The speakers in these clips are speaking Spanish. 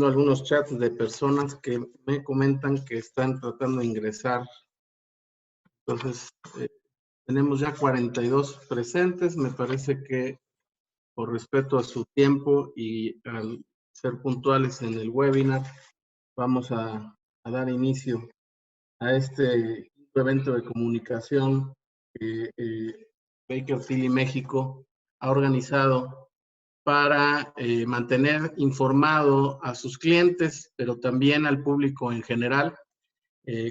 algunos chats de personas que me comentan que están tratando de ingresar. Entonces, tenemos ya 42 presentes. Me parece que por respeto a su tiempo y al ser puntuales en el webinar, vamos a dar inicio a este evento de comunicación que Baker Tilly México ha organizado para mantener informado a sus clientes, pero también al público en general,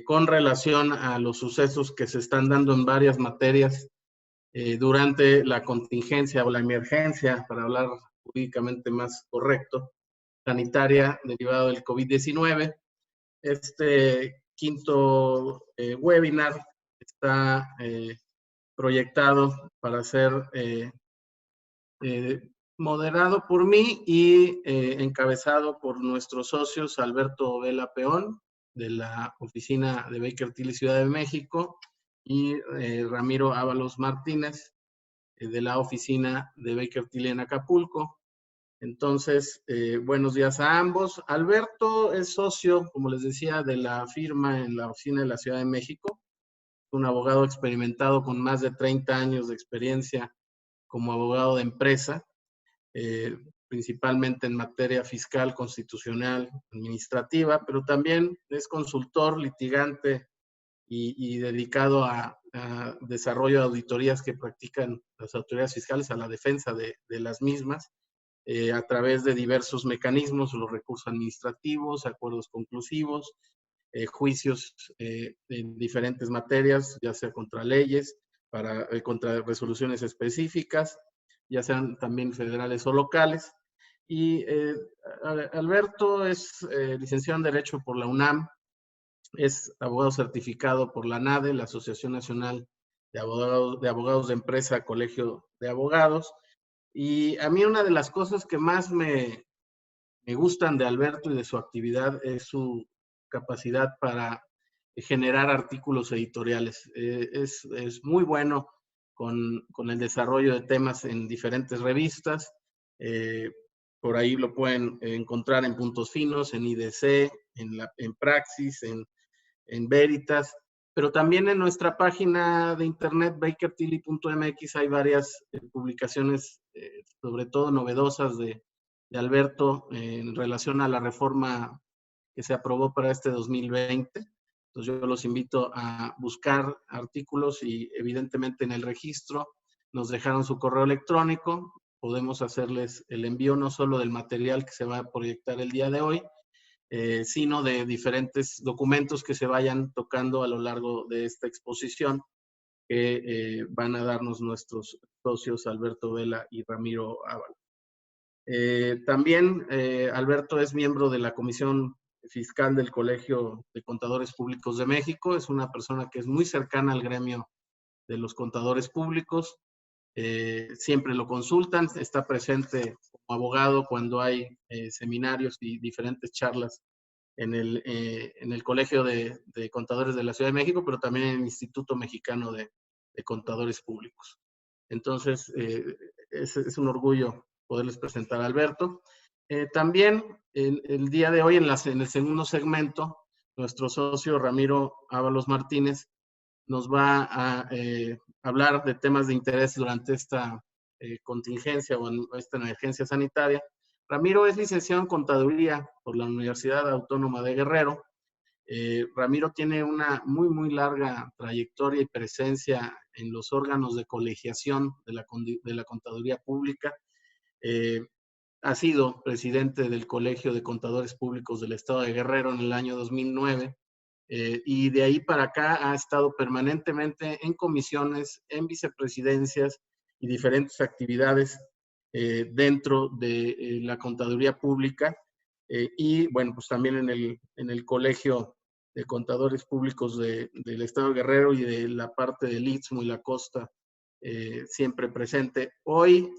con relación a los sucesos que se están dando en varias materias durante la contingencia o la emergencia, para hablar jurídicamente más correcto, sanitaria derivado del COVID-19. Este quinto webinar está proyectado para ser moderado por mí y encabezado por nuestros socios Alberto Vela Peón, de la oficina de Baker Tilly Ciudad de México, y Ramiro Ábalos Martínez, de la oficina de Baker Tilly en Acapulco. Entonces, buenos días a ambos. Alberto es socio, como les decía, de la firma en la oficina de la Ciudad de México, un abogado experimentado con más de 30 años de experiencia como abogado de empresa, principalmente en materia fiscal, constitucional, administrativa, pero también es consultor, litigante y dedicado a desarrollo de auditorías que practican las autoridades fiscales, a la defensa de las mismas, a través de diversos mecanismos, los recursos administrativos, acuerdos conclusivos, juicios en diferentes materias, ya sea contra leyes, contra resoluciones específicas, ya sean también federales o locales. Y Alberto es licenciado en Derecho por la UNAM, es abogado certificado por la ANADE, la Asociación Nacional de Abogados de Empresa, Colegio de Abogados. Y a mí una de las cosas que más me gustan de Alberto y de su actividad es su capacidad para generar artículos editoriales. Es muy bueno con el desarrollo de temas en diferentes revistas. Por ahí lo pueden encontrar en Puntos Finos, en IDC, en Praxis, en Veritas, pero también en nuestra página de internet bakertilly.mx hay varias publicaciones, sobre todo novedosas de Alberto en relación a la reforma que se aprobó para este 2020. Entonces yo los invito a buscar artículos y evidentemente en el registro nos dejaron su correo electrónico. Podemos hacerles el envío no solo del material que se va a proyectar el día de hoy, sino de diferentes documentos que se vayan tocando a lo largo de esta exposición que van a darnos nuestros socios Alberto Vela y Ramiro Ábalos. También Alberto es miembro de la Comisión Fiscal del Colegio de Contadores Públicos de México. Es una persona que es muy cercana al gremio de los contadores públicos. Siempre lo consultan, está presente como abogado cuando hay seminarios y diferentes charlas en el Colegio de Contadores de la Ciudad de México, pero también en el Instituto Mexicano de Contadores Públicos. Entonces, es un orgullo poderles presentar a Alberto. También el día de hoy, en el segundo segmento, nuestro socio Ramiro Ábalos Martínez nos va a hablar de temas de interés durante esta contingencia o esta emergencia sanitaria. Ramiro es licenciado en Contaduría por la Universidad Autónoma de Guerrero. Ramiro tiene una muy larga trayectoria y presencia en los órganos de colegiación de la Contaduría Pública. Ha sido presidente del Colegio de Contadores Públicos del Estado de Guerrero en el año 2009. Y de ahí para acá ha estado permanentemente en comisiones, en vicepresidencias y diferentes actividades dentro de la contaduría pública y bueno, pues también en el Colegio de Contadores Públicos del Estado de Guerrero y de la parte del Istmo y la costa, siempre presente. Hoy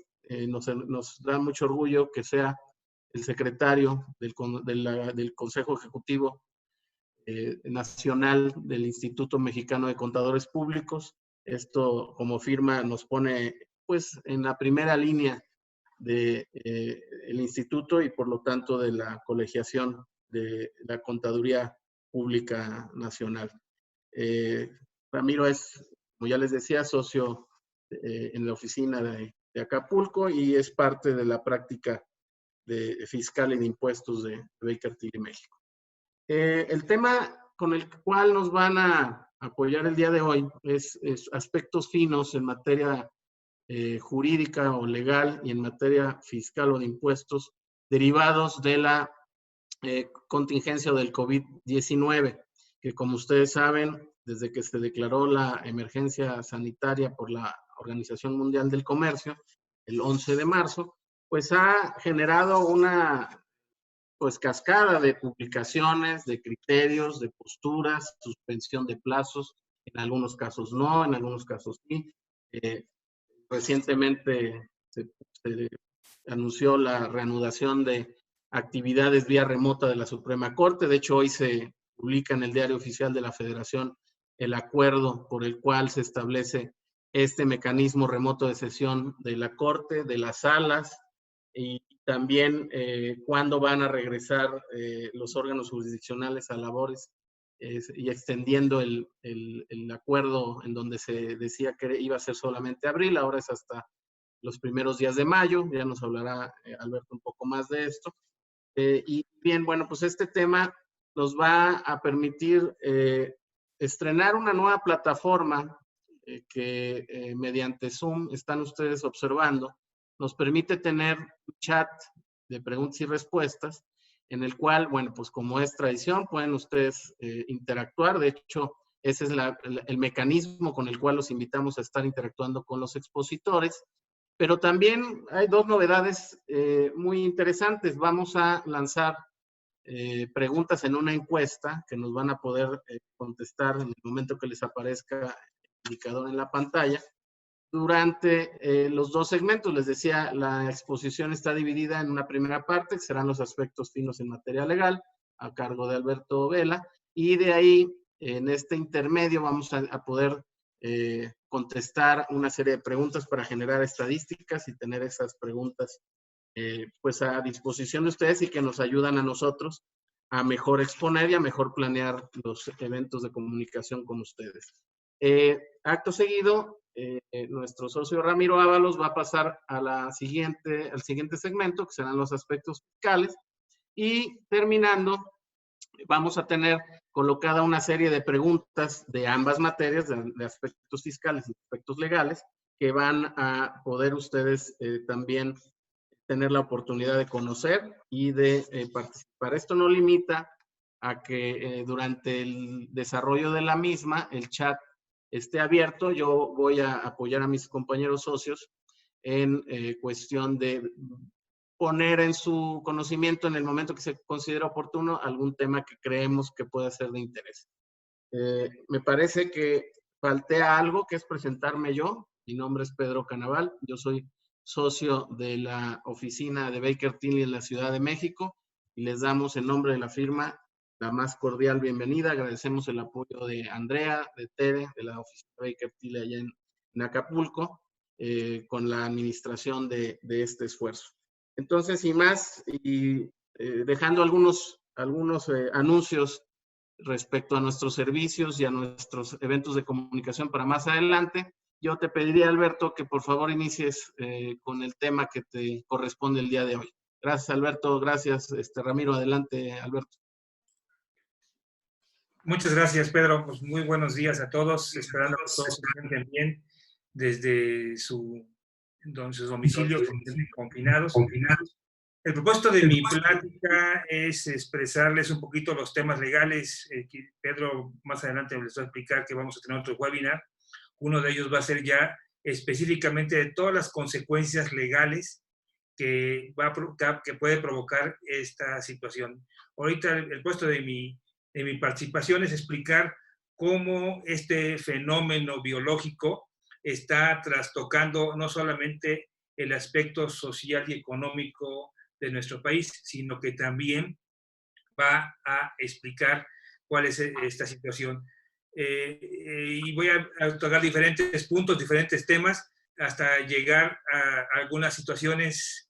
nos da mucho orgullo que sea el secretario del Consejo Ejecutivo Nacional del Instituto Mexicano de Contadores Públicos. Esto como firma nos pone pues en la primera línea el instituto y por lo tanto de la colegiación de la Contaduría Pública Nacional. Ramiro es, como ya les decía, socio en la oficina de Acapulco y es parte de la práctica de fiscal y de impuestos de Baker Tilly México. El tema con el cual nos van a apoyar el día de hoy es aspectos finos en materia jurídica o legal y en materia fiscal o de impuestos derivados de la contingencia del COVID-19, que como ustedes saben, desde que se declaró la emergencia sanitaria por la Organización Mundial del Comercio, el 11 de marzo, pues ha generado una cascada de publicaciones, de criterios, de posturas, suspensión de plazos, en algunos casos no, en algunos casos sí. Recientemente se anunció la reanudación de actividades vía remota de la Suprema Corte. De hecho, hoy se publica en el Diario Oficial de la Federación el acuerdo por el cual se establece este mecanismo remoto de sesión de la Corte, de las salas, y también cuándo van a regresar los órganos jurisdiccionales a labores y extendiendo el acuerdo en donde se decía que iba a ser solamente abril, ahora es hasta los primeros días de mayo. Ya nos hablará Alberto un poco más de esto. Y bien, bueno, pues este tema nos va a permitir estrenar una nueva plataforma que mediante Zoom están ustedes observando. Nos permite tener un chat de preguntas y respuestas en el cual, bueno, pues como es tradición, pueden ustedes interactuar. De hecho, ese es el mecanismo con el cual los invitamos a estar interactuando con los expositores. Pero también hay dos novedades muy interesantes. Vamos a lanzar preguntas en una encuesta que nos van a poder contestar en el momento que les aparezca el indicador en la pantalla. Durante los dos segmentos, les decía, la exposición está dividida en una primera parte, que serán los aspectos finos en materia legal, a cargo de Alberto Vela, y de ahí, en este intermedio, vamos a poder contestar una serie de preguntas para generar estadísticas y tener esas preguntas pues a disposición de ustedes y que nos ayudan a nosotros a mejor exponer y a mejor planear los eventos de comunicación con ustedes. Acto seguido, nuestro socio Ramiro Ábalos va a pasar a al siguiente segmento, que serán los aspectos fiscales, y terminando, vamos a tener colocada una serie de preguntas de ambas materias, de aspectos fiscales y aspectos legales, que van a poder ustedes también tener la oportunidad de conocer y de participar. Esto no limita a que durante el desarrollo de la misma el chat esté abierto. Yo voy a apoyar a mis compañeros socios en cuestión de poner en su conocimiento en el momento que se considera oportuno algún tema que creemos que pueda ser de interés. Me parece que falté a algo, que es presentarme yo. Mi nombre es Pedro Canaval, yo soy socio de la oficina de Baker Tilly en la Ciudad de México y les damos en nombre de la firma la más cordial bienvenida. Agradecemos el apoyo de Andrea, de Tere, de la oficina de Baker Tilly allá en Acapulco, con la administración de este esfuerzo. Entonces, sin más, y dejando algunos anuncios respecto a nuestros servicios y a nuestros eventos de comunicación para más adelante, yo te pediría, Alberto, que por favor inicies con el tema que te corresponde el día de hoy. Gracias, Alberto. Gracias, Ramiro. Adelante, Alberto. Muchas gracias, Pedro. Pues muy buenos días a todos, esperando que todos se sienten bien desde sus domicilios confinados. El propósito de mi plática es expresarles un poquito los temas legales. Pedro más adelante les va a explicar que vamos a tener otro webinar. Uno de ellos va a ser ya específicamente de todas las consecuencias legales que puede provocar esta situación. Ahorita el puesto de mi participación es explicar cómo este fenómeno biológico está trastocando no solamente el aspecto social y económico de nuestro país, sino que también va a explicar cuál es esta situación. Y voy a tocar diferentes puntos, diferentes temas, hasta llegar a algunas situaciones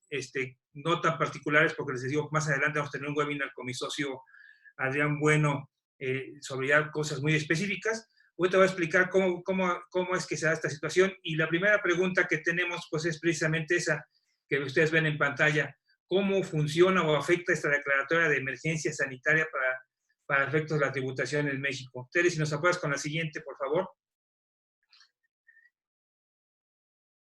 no tan particulares, porque les digo, más adelante vamos a tener un webinar con mi socio Adrián Bueno sobre ya cosas muy específicas. Hoy te voy a explicar cómo es que se da esta situación, y la primera pregunta que tenemos pues es precisamente esa que ustedes ven en pantalla: ¿cómo funciona o afecta esta declaratoria de emergencia sanitaria para efectos de la tributación en México? Tere, si nos apoyas con la siguiente, por favor.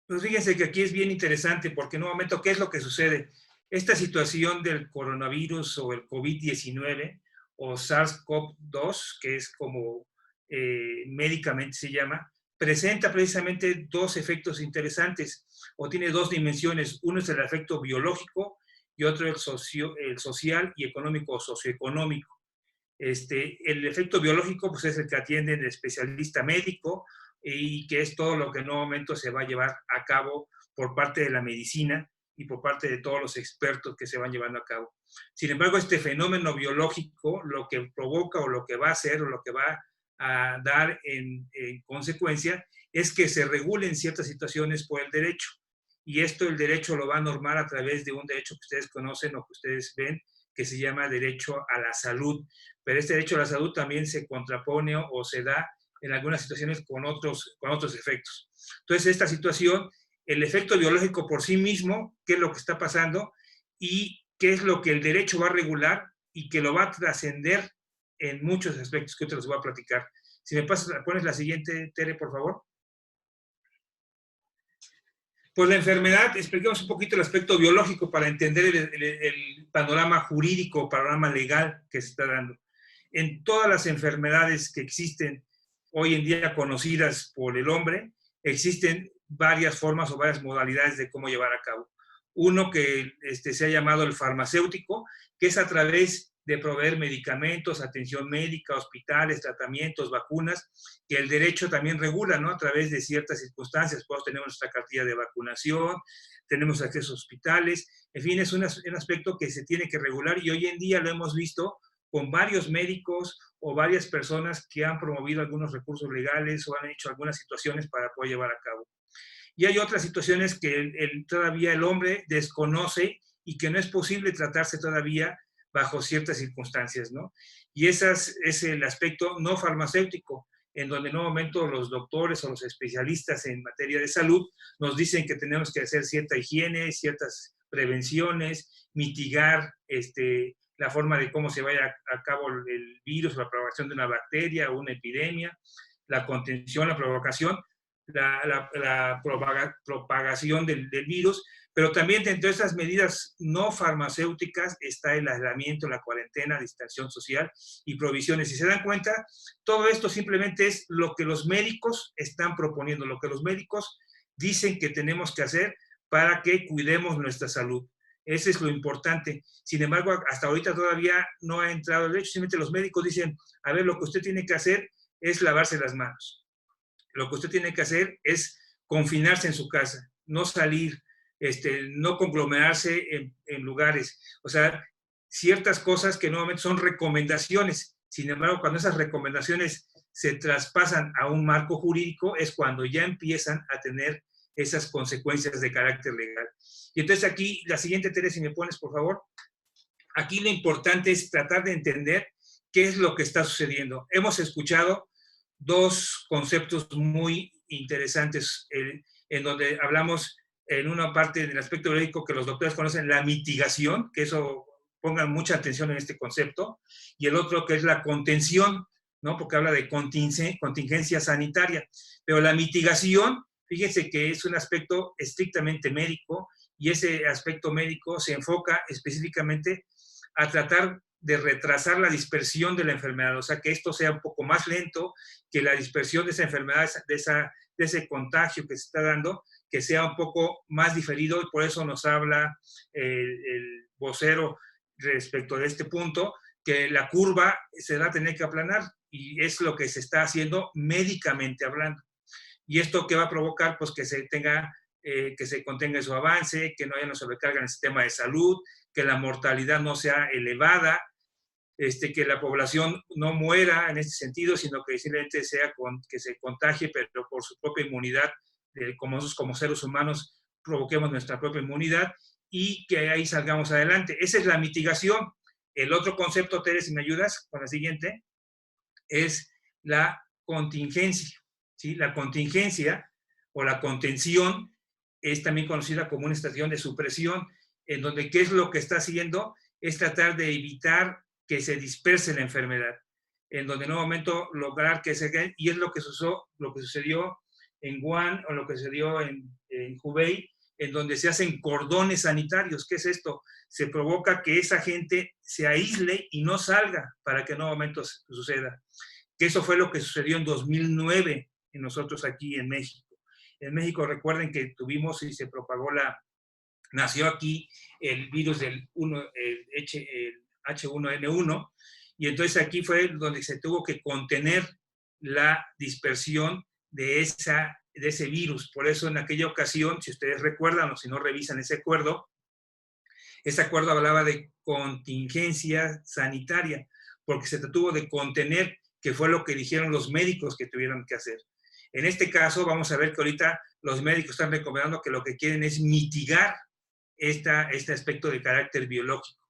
Pues fíjense que aquí es bien interesante, porque en un momento, ¿qué es lo que sucede? Esta situación del coronavirus o el COVID-19 o SARS-CoV-2, que es como médicamente se llama, presenta precisamente dos efectos interesantes, o tiene dos dimensiones. Uno es el efecto biológico y otro el social y económico o socioeconómico. El efecto biológico pues, es el que atiende el especialista médico, y que es todo lo que en un momento se va a llevar a cabo por parte de la medicina y por parte de todos los expertos que se van llevando a cabo. Sin embargo, este fenómeno biológico lo que provoca o lo que va a hacer o lo que va a dar en consecuencia es que se regulen ciertas situaciones por el derecho. Y esto el derecho lo va a normar a través de un derecho que ustedes conocen o que ustedes ven, que se llama derecho a la salud. Pero este derecho a la salud también se contrapone o se da en algunas situaciones con otros efectos. Entonces, esta situación, el efecto biológico por sí mismo, qué es lo que está pasando y qué es lo que el derecho va a regular y que lo va a trascender en muchos aspectos que te los voy a platicar. Si me pones la siguiente, Tere, por favor. Pues la enfermedad, expliquemos un poquito el aspecto biológico para entender el panorama jurídico, panorama legal que se está dando. En todas las enfermedades que existen hoy en día conocidas por el hombre, existen varias formas o varias modalidades de cómo llevar a cabo. Uno que se ha llamado el farmacéutico, que es a través de proveer medicamentos, atención médica, hospitales, tratamientos, vacunas, que el derecho también regula, ¿no? A través de ciertas circunstancias. Pues tenemos nuestra cartilla de vacunación, tenemos acceso a hospitales, en fin, es un aspecto que se tiene que regular, y hoy en día lo hemos visto con varios médicos o varias personas que han promovido algunos recursos legales o han hecho algunas situaciones para poder llevar a cabo. Y hay otras situaciones que todavía el hombre desconoce y que no es posible tratarse todavía bajo ciertas circunstancias, ¿no? Y ese es el aspecto no farmacéutico, en donde en un momento los doctores o los especialistas en materia de salud nos dicen que tenemos que hacer cierta higiene, ciertas prevenciones, mitigar la forma de cómo se vaya a cabo el virus, la propagación de una bacteria o una epidemia, la contención, la provocación, la propagación del virus, pero también dentro de esas medidas no farmacéuticas está el aislamiento, la cuarentena, distancia social y provisiones. Si se dan cuenta, todo esto simplemente es lo que los médicos están proponiendo, lo que los médicos dicen que tenemos que hacer para que cuidemos nuestra salud. Ese es lo importante. Sin embargo, hasta ahorita todavía no ha entrado el derecho. Simplemente los médicos dicen, a ver, lo que usted tiene que hacer es lavarse las manos. Lo que usted tiene que hacer es confinarse en su casa, no salir, no conglomerarse en lugares. O sea, ciertas cosas que nuevamente son recomendaciones. Sin embargo, cuando esas recomendaciones se traspasan a un marco jurídico, es cuando ya empiezan a tener esas consecuencias de carácter legal. Y entonces aquí, la siguiente, Tere, si me pones, por favor. Aquí lo importante es tratar de entender qué es lo que está sucediendo. Hemos escuchado dos conceptos muy interesantes en donde hablamos en una parte del aspecto biológico que los doctores conocen, la mitigación, que eso pongan mucha atención en este concepto, y el otro que es la contención, ¿no? Porque habla de contingencia sanitaria. Pero la mitigación, fíjense que es un aspecto estrictamente médico, y ese aspecto médico se enfoca específicamente a tratar de retrasar la dispersión de la enfermedad, o sea, que esto sea un poco más lento, que la dispersión de esa enfermedad, de ese contagio que se está dando, que sea un poco más diferido, y por eso nos habla el vocero respecto de este punto, que la curva se va a tener que aplanar, y es lo que se está haciendo médicamente hablando. ¿Y esto qué va a provocar? Pues que se contenga su avance, que no haya una sobrecarga en el sistema de salud, que la mortalidad no sea elevada, que la población no muera en este sentido, sino que simplemente sea que se contagie, pero por su propia inmunidad como nosotros como seres humanos provoquemos nuestra propia inmunidad y que ahí salgamos adelante. Esa es la mitigación. El otro concepto, Tere, si me ayudas con la siguiente, es la contingencia, ¿sí? La contingencia o la contención es también conocida como una estación de supresión, en donde qué es lo que está haciendo es tratar de evitar que se disperse la enfermedad, en donde en un momento lograr que se... Y es lo que sucedió en Wuhan o lo que sucedió en Hubei, en donde se hacen cordones sanitarios. ¿Qué es esto? Se provoca que esa gente se aísle y no salga para que en un momento suceda. Que eso fue lo que sucedió en 2009 en nosotros aquí en México. En México, recuerden que tuvimos y se propagó nació aquí el virus del el H1N1, y entonces aquí fue donde se tuvo que contener la dispersión de ese virus. Por eso en aquella ocasión, si ustedes recuerdan o si no revisan ese acuerdo hablaba de contingencia sanitaria, porque se tuvo de contener, que fue lo que dijeron los médicos que tuvieron que hacer. En este caso, vamos a ver que ahorita los médicos están recomendando que lo que quieren es mitigar este aspecto de carácter biológico.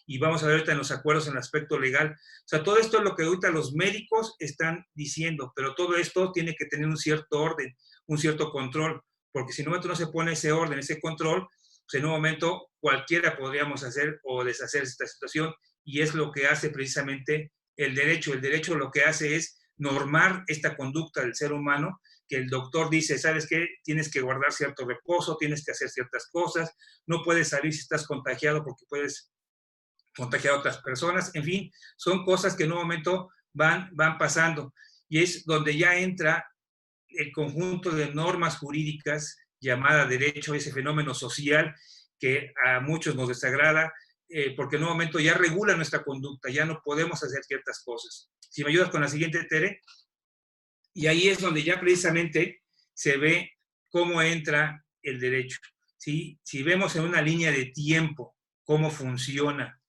Y vamos a ver ahorita en los acuerdos en el aspecto legal. O sea, todo esto es lo que ahorita los médicos están diciendo, pero todo esto tiene que tener un cierto orden, un cierto control, porque si no se pone ese orden, ese control, pues en un momento cualquiera podríamos hacer o deshacer esta situación, y es lo que hace precisamente el derecho. El derecho lo que hace es normar esta conducta del ser humano, que el doctor dice, ¿sabes qué? Tienes que guardar cierto reposo, tienes que hacer ciertas cosas, no puedes salir si estás contagiado porque puedes contagiar a otras personas, en fin, son cosas que en un momento van pasando, y es donde ya entra el conjunto de normas jurídicas llamada derecho, ese fenómeno social que a muchos nos desagrada, porque en un momento ya regula nuestra conducta, ya no podemos hacer ciertas cosas. Si me ayudas con la siguiente, Tere. Y ahí es donde ya precisamente se ve cómo entra el derecho, ¿sí? Si vemos en una línea de tiempo cómo funciona,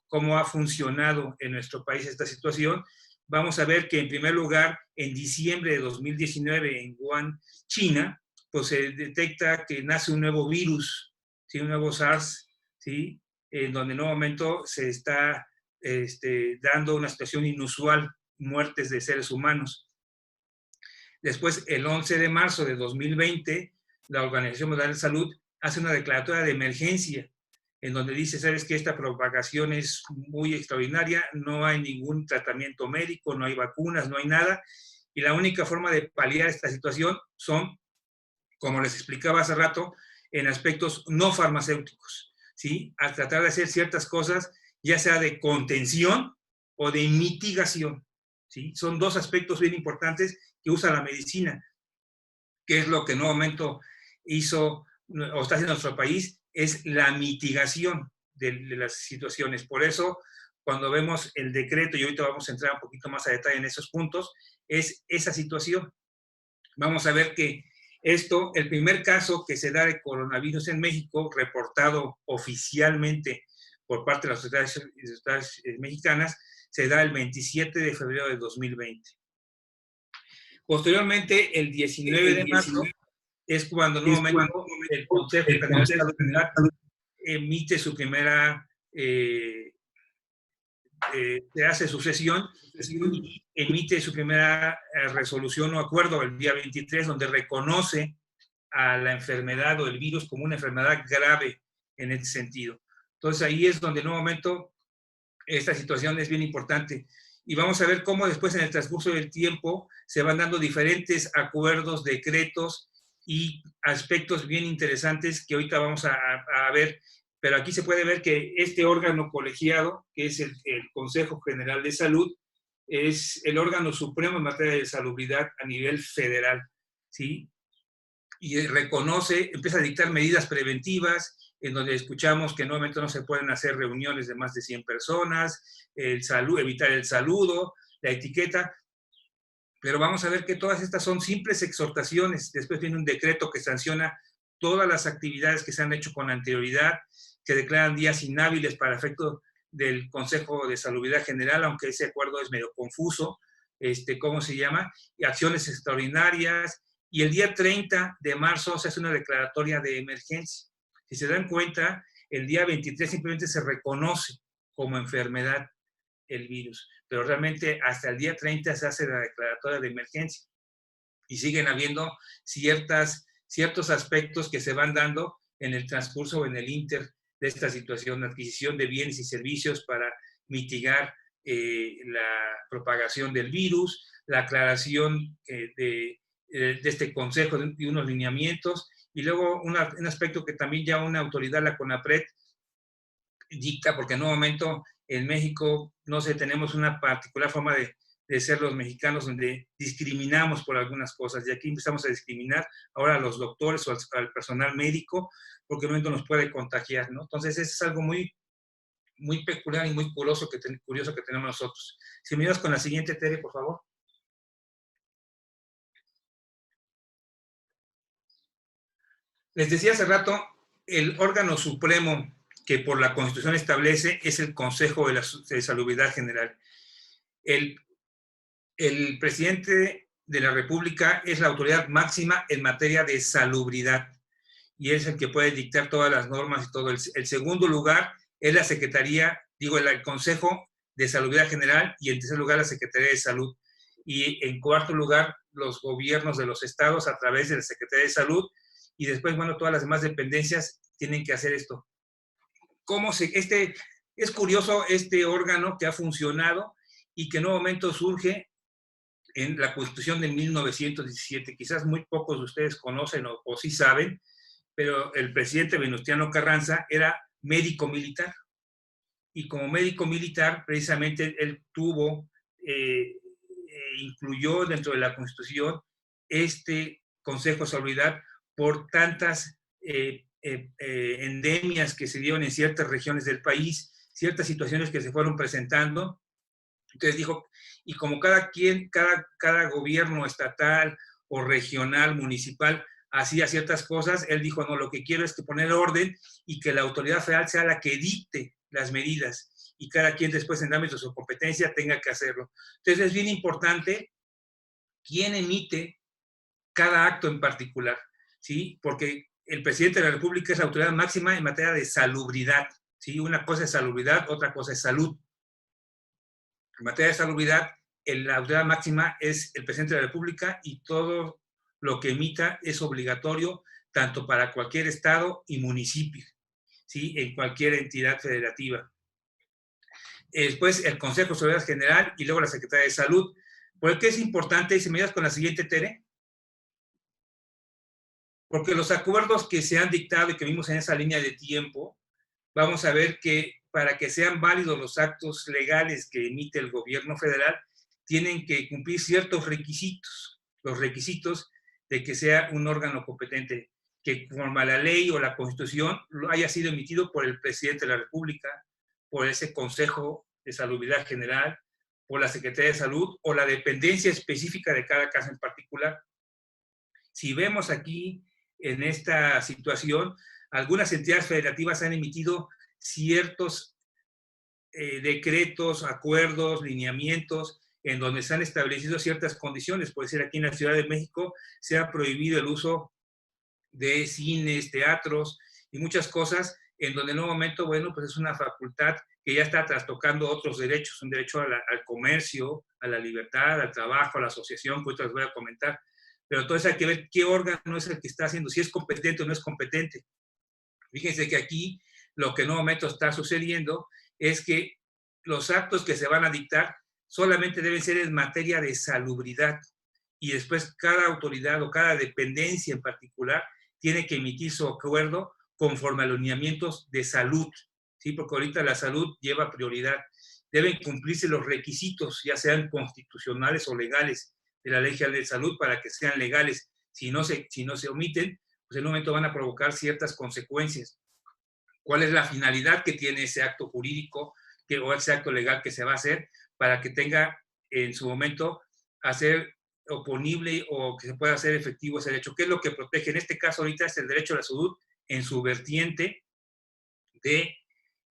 cómo ha funcionado en nuestro país esta situación, vamos a ver que en primer lugar, en diciembre de 2019 en Wuhan, China, pues se detecta que nace un nuevo virus, ¿sí? Un nuevo SARS, ¿sí? En donde en un momento se está dando una situación inusual, muertes de seres humanos. Después, el 11 de marzo de 2020, la Organización Mundial de Salud hace una declaratoria de emergencia en donde dice, sabes que esta propagación es muy extraordinaria, no hay ningún tratamiento médico, no hay vacunas, no hay nada, y la única forma de paliar esta situación son, como les explicaba hace rato, en aspectos no farmacéuticos, ¿sí? Al tratar de hacer ciertas cosas, ya sea de contención o de mitigación, ¿sí? Son dos aspectos bien importantes que usa la medicina, que es lo que en un momento hizo o está haciendo nuestro país, es la mitigación de las situaciones. Por eso, cuando vemos el decreto, y ahorita vamos a entrar un poquito más a detalle en esos puntos, es esa situación. Vamos a ver que el primer caso que se da de coronavirus en México, reportado oficialmente por parte de las autoridades mexicanas, se da el 27 de febrero de 2020. Posteriormente, el 19 de marzo, es cuando nuevamente el Consejo General de Salud emite su primera, se hace su sesión y emite su primera resolución o acuerdo el día 23, donde reconoce a la enfermedad o el virus como una enfermedad grave en este sentido. Entonces ahí es donde en un momento esta situación es bien importante. Y vamos a ver cómo después en el transcurso del tiempo se van dando diferentes acuerdos, decretos y aspectos bien interesantes que ahorita vamos a ver. Pero aquí se puede ver que este órgano colegiado, que es el Consejo General de Salud, es el órgano supremo en materia de salubridad a nivel federal, ¿sí? Y reconoce, empieza a dictar medidas preventivas, en donde escuchamos que en un momento no se pueden hacer reuniones de más de 100 personas, evitar el saludo, la etiqueta, pero vamos a ver que todas estas son simples exhortaciones. Después viene un decreto que sanciona todas las actividades que se han hecho con anterioridad, que declaran días inhábiles para efecto del Consejo de Salubridad General, aunque ese acuerdo es medio confuso, ¿cómo se llama? Y acciones extraordinarias, y el día 30 de marzo se hace una declaratoria de emergencia. Si se dan cuenta, el día 23 simplemente se reconoce como enfermedad el virus, pero realmente hasta el día 30 se hace la declaratoria de emergencia y siguen habiendo ciertos aspectos que se van dando en el transcurso o en el inter de esta situación, adquisición de bienes y servicios para mitigar la propagación del virus, la aclaración de este consejo de unos lineamientos, y luego un aspecto que también ya una autoridad, la CONAPRED, dicta, porque en un momento en México, no sé, tenemos una particular forma de ser los mexicanos, donde discriminamos por algunas cosas, y aquí empezamos a discriminar ahora a los doctores o al personal médico, porque en un momento nos puede contagiar, ¿no? Entonces, eso es algo muy, muy peculiar y muy curioso que tenemos nosotros. Si me ayudas con la siguiente, Tere, por favor. Les decía hace rato, el órgano supremo que por la Constitución establece es el Consejo de Salubridad General. El presidente de la República es la autoridad máxima en materia de salubridad y es el que puede dictar todas las normas y todo. El segundo lugar es la Secretaría, el Consejo de Salubridad General, y en tercer lugar la Secretaría de Salud. Y en cuarto lugar, los gobiernos de los estados a través de la Secretaría de Salud, y después, bueno, todas las demás dependencias tienen que hacer esto. Es curioso este órgano que ha funcionado y que en un momento surge en la Constitución de 1917. Quizás muy pocos de ustedes conocen o sí saben, pero el presidente Venustiano Carranza era médico militar. Y como médico militar, precisamente él incluyó dentro de la Constitución este Consejo de Salubridad por tantas endemias que se dieron en ciertas regiones del país, ciertas situaciones que se fueron presentando. Entonces dijo, y como cada gobierno estatal o regional, municipal, hacía ciertas cosas, él dijo, no, lo que quiero es que poner orden y que la autoridad federal sea la que dicte las medidas y cada quien después en ámbito de su competencia tenga que hacerlo. Entonces es bien importante quién emite cada acto en particular, ¿sí? Porque el presidente de la República es la autoridad máxima en materia de salubridad, ¿sí? Una cosa es salubridad, otra cosa es salud. En materia de salubridad, la autoridad máxima es el presidente de la República y todo lo que emita es obligatorio tanto para cualquier estado y municipio, ¿sí? En cualquier entidad federativa. Después el Consejo de Salubridad General y luego la Secretaría de Salud. ¿Por qué es importante? Si me ayudas con la siguiente, Tere. Porque los acuerdos que se han dictado y que vimos en esa línea de tiempo, vamos a ver que para que sean válidos los actos legales que emite el gobierno federal, tienen que cumplir ciertos requisitos. Los requisitos de que sea un órgano competente, que conforme a la ley o la Constitución haya sido emitido por el presidente de la República, por ese Consejo de Salubridad General, por la Secretaría de Salud o la dependencia específica de cada caso en particular. Si vemos aquí en esta situación, algunas entidades federativas han emitido ciertos decretos, acuerdos, lineamientos, en donde se han establecido ciertas condiciones. Por decir, aquí en la Ciudad de México se ha prohibido el uso de cines, teatros y muchas cosas, en donde en un momento, bueno, pues es una facultad que ya está trastocando otros derechos, un derecho al comercio, a la libertad, al trabajo, a la asociación, que ahorita les voy a comentar. Pero entonces hay que ver qué órgano es el que está haciendo, si es competente o no es competente. Fíjense que aquí lo que en un momento está sucediendo es que los actos que se van a dictar solamente deben ser en materia de salubridad y después cada autoridad o cada dependencia en particular tiene que emitir su acuerdo conforme a los lineamientos de salud, ¿sí? Porque ahorita la salud lleva prioridad. Deben cumplirse los requisitos, ya sean constitucionales o legales, de la Ley General de Salud para que sean legales. Si no se omiten, pues en un momento van a provocar ciertas consecuencias. ¿Cuál es la finalidad que tiene ese acto jurídico o ese acto legal que se va a hacer para que tenga en su momento hacer oponible o que se pueda hacer efectivo ese derecho? ¿Qué es lo que protege? En este caso ahorita es el derecho a la salud en su vertiente de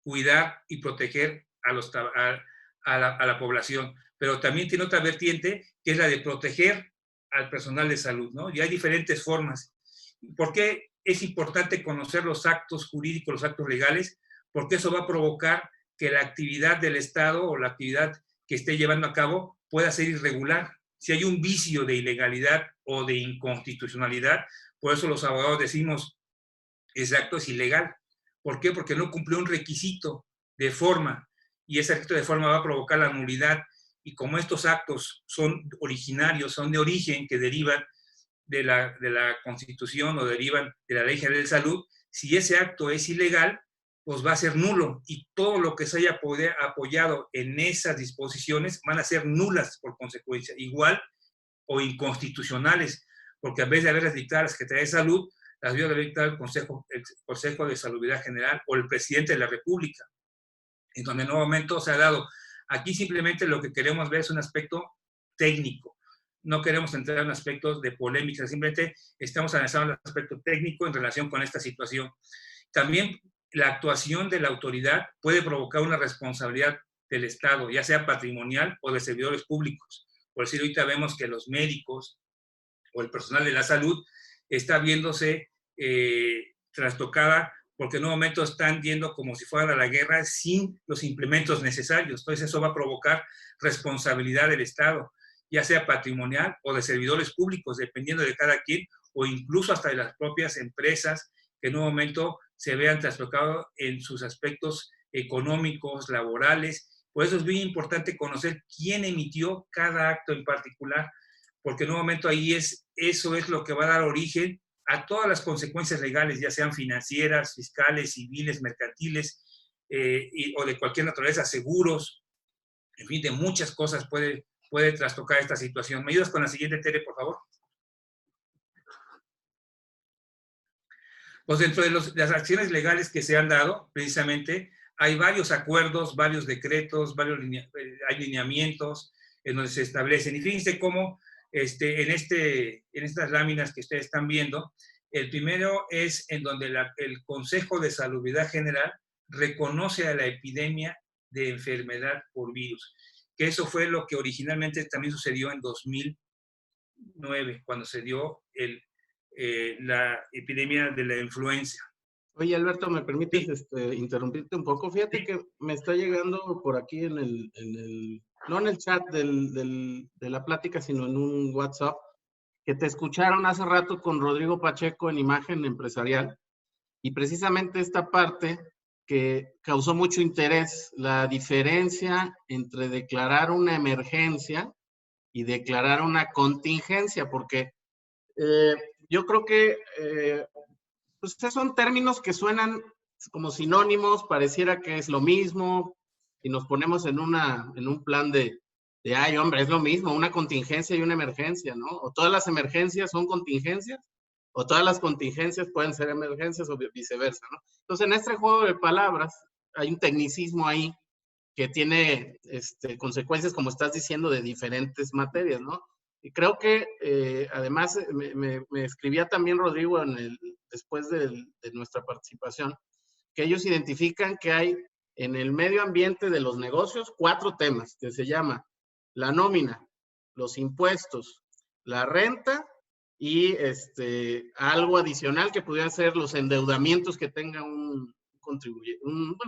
cuidar y proteger a la población, pero también tiene otra vertiente que es la de proteger al personal de salud, ¿no? Y hay diferentes formas. ¿Por qué es importante conocer los actos jurídicos, los actos legales? Porque eso va a provocar que la actividad del Estado o la actividad que esté llevando a cabo pueda ser irregular. Si hay un vicio de ilegalidad o de inconstitucionalidad, por eso los abogados decimos, ese acto es ilegal. ¿Por qué? Porque no cumplió un requisito de forma, y ese requisito de forma va a provocar la nulidad, y como estos actos son originarios, son de origen, que derivan de la Constitución o derivan de la Ley General de Salud, si ese acto es ilegal, pues va a ser nulo, y todo lo que se haya apoyado en esas disposiciones van a ser nulas por consecuencia, igual o inconstitucionales, porque en vez de haberlas dictado la Secretaría de Salud, las debió haber dictado el Consejo de Salubridad General o el presidente de la República, en donde en un momento se ha dado. Aquí simplemente lo que queremos ver es un aspecto técnico. No queremos entrar en aspectos de polémica, simplemente estamos analizando el aspecto técnico en relación con esta situación. También la actuación de la autoridad puede provocar una responsabilidad del Estado, ya sea patrimonial o de servidores públicos. Por decir, ahorita vemos que los médicos o el personal de la salud está viéndose trastocada porque en un momento están yendo como si fueran a la guerra sin los implementos necesarios. Entonces eso va a provocar responsabilidad del Estado, ya sea patrimonial o de servidores públicos, dependiendo de cada quien, o incluso hasta de las propias empresas que en un momento se vean trastocados en sus aspectos económicos, laborales. Por eso es muy importante conocer quién emitió cada acto en particular, porque en un momento ahí eso es lo que va a dar origen a todas las consecuencias legales, ya sean financieras, fiscales, civiles, mercantiles, o de cualquier naturaleza, seguros, en fin, de muchas cosas puede trastocar esta situación. ¿Me ayudas con la siguiente, Tere, por favor? Pues dentro de las acciones legales que se han dado, precisamente, hay varios acuerdos, varios decretos, hay lineamientos en donde se establecen. Y fíjense cómo en estas láminas que ustedes están viendo, el primero es en donde el Consejo de Salubridad General reconoce a la epidemia de enfermedad por virus, que eso fue lo que originalmente también sucedió en 2009, cuando se dio la epidemia de la influenza. Oye, Alberto, ¿me permites interrumpirte un poco? Fíjate que me está llegando por aquí no en el chat de la plática, sino en un WhatsApp, que te escucharon hace rato con Rodrigo Pacheco en Imagen Empresarial, y precisamente esta parte que causó mucho interés, la diferencia entre declarar una emergencia y declarar una contingencia, porque yo creo que pues son términos que suenan como sinónimos, pareciera que es lo mismo, y nos ponemos en un plan de ay, hombre, es lo mismo, una contingencia y una emergencia, ¿no? O todas las emergencias son contingencias, o todas las contingencias pueden ser emergencias, o viceversa, ¿no? Entonces, en este juego de palabras, hay un tecnicismo ahí que tiene consecuencias, como estás diciendo, de diferentes materias, ¿no? Y creo que, además, me escribía también Rodrigo después de nuestra participación, que ellos identifican que hay en el medio ambiente de los negocios 4 temas, que se llama la nómina, los impuestos, la renta y algo adicional que pudiera ser los endeudamientos que tenga un contribuyente, un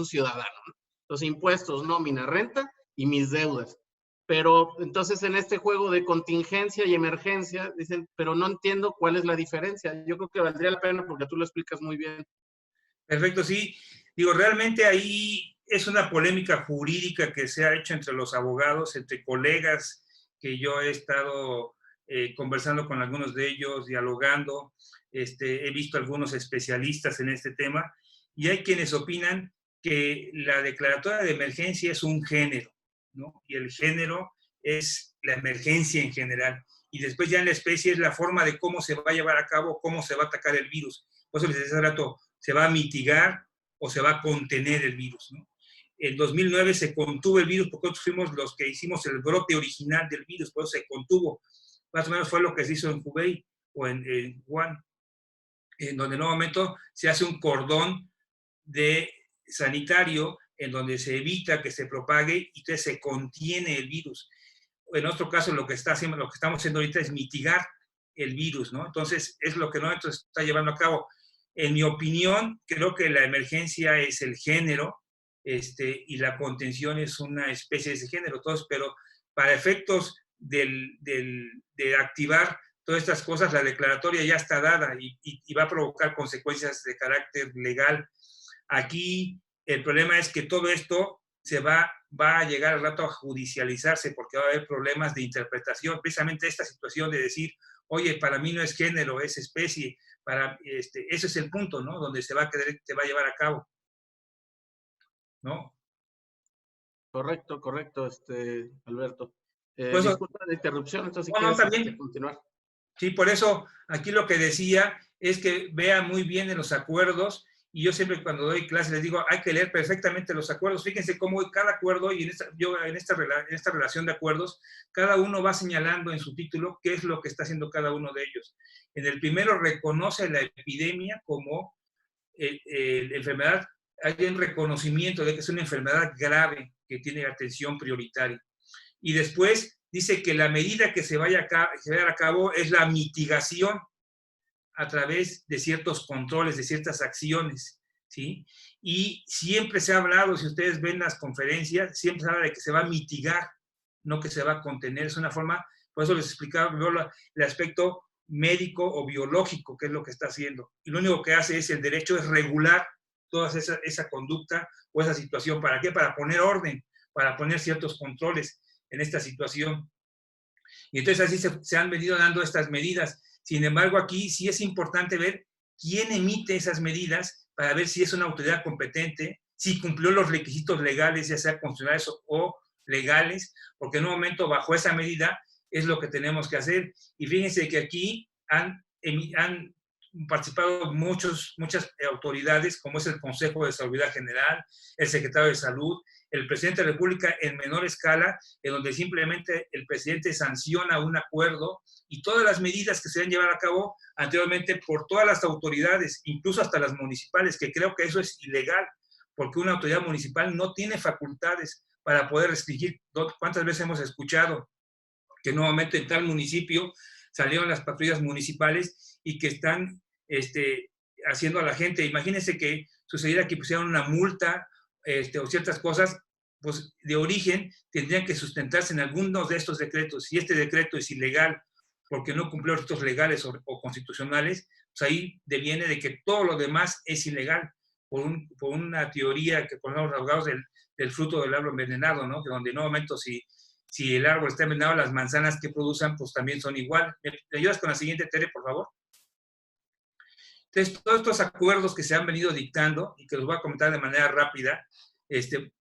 ciudadano, ¿no? Los impuestos, nómina, renta y mis deudas. Pero entonces en este juego de contingencia y emergencia, dicen, pero no entiendo cuál es la diferencia. Yo creo que valdría la pena porque tú lo explicas muy bien. Perfecto, sí. Digo, realmente ahí es una polémica jurídica que se ha hecho entre los abogados, entre colegas, que yo he estado conversando con algunos de ellos, dialogando. He visto algunos especialistas en este tema, y hay quienes opinan que la declaratoria de emergencia es un género, ¿no? Y el género es la emergencia en general. Y después ya en la especie es la forma de cómo se va a llevar a cabo, cómo se va a atacar el virus. Por eso les decía hace rato, ¿se va a mitigar o se va a contener el virus, ¿no? En 2009 se contuvo el virus porque nosotros fuimos los que hicimos el brote original del virus, por eso se contuvo. Más o menos fue lo que se hizo en Hubei o en Wuhan, en donde en un momento se hace un cordón sanitario en donde se evita que se propague y entonces se contiene el virus. en nuestro caso lo que estamos haciendo ahorita es mitigar el virus, ¿no? Entonces, es lo que nosotros está llevando a cabo. En mi opinión, creo que la emergencia es el género, y la contención es una especie de ese género. Entonces, pero para efectos de activar todas estas cosas, la declaratoria ya está dada y va a provocar consecuencias de carácter legal. Aquí el problema es que todo esto va a llegar al rato a judicializarse porque va a haber problemas de interpretación. Precisamente esta situación de decir, oye, para mí no es género, es especie. Ese es el punto, ¿no? Donde se va a llevar a cabo, ¿no? Correcto, correcto, Alberto. Pues, Disculpa la interrupción, entonces si no, quieres también. continuar. Sí, por eso aquí lo que decía es que vea muy bien en los acuerdos, y yo siempre cuando doy clases les digo, hay que leer perfectamente los acuerdos. Fíjense cómo cada acuerdo, y en esta relación de acuerdos, cada uno va señalando en su título qué es lo que está haciendo cada uno de ellos. En el primero reconoce la epidemia como enfermedad, hay un reconocimiento de que es una enfermedad grave que tiene atención prioritaria. Y después dice que la medida que se vaya a cabo es la mitigación a través de ciertos controles, de ciertas acciones, ¿sí? Y siempre se ha hablado, si ustedes ven las conferencias, siempre se habla de que se va a mitigar, no que se va a contener. Es una forma, por eso les explicaba el aspecto médico o biológico, que es lo que está haciendo. Y lo único que hace es el derecho es regular toda esa conducta o esa situación. ¿Para qué? Para poner orden, para poner ciertos controles en esta situación. Y entonces así se han venido dando estas medidas. Sin embargo, aquí sí es importante ver quién emite esas medidas para ver si es una autoridad competente, si cumplió los requisitos legales, ya sea constitucionales o legales, porque en un momento bajo esa medida es lo que tenemos que hacer. Y fíjense que aquí han participado muchas autoridades, como es el Consejo de Salud General, el Secretario de Salud, el Presidente de la República en menor escala, en donde simplemente el presidente sanciona un acuerdo y todas las medidas que se deben llevar a cabo anteriormente por todas las autoridades, incluso hasta las municipales, que creo que eso es ilegal, porque una autoridad municipal no tiene facultades para poder restringir. ¿Cuántas veces hemos escuchado que nuevamente en tal municipio salieron las patrullas municipales y que están haciendo a la gente? Imagínense que sucediera que pusieran una multa o ciertas cosas, pues de origen tendrían que sustentarse en algunos de estos decretos. Si este decreto es ilegal porque no cumplió los requisitos legales o constitucionales, pues ahí deviene de que todo lo demás es ilegal, por una teoría que ponemos los abogados del fruto del árbol envenenado, ¿no? Que donde en un momento si el árbol está envenenado, las manzanas que produzcan pues también son igual. ¿Me ayudas con la siguiente, Tere, por favor? Entonces, todos estos acuerdos que se han venido dictando, y que los voy a comentar de manera rápida,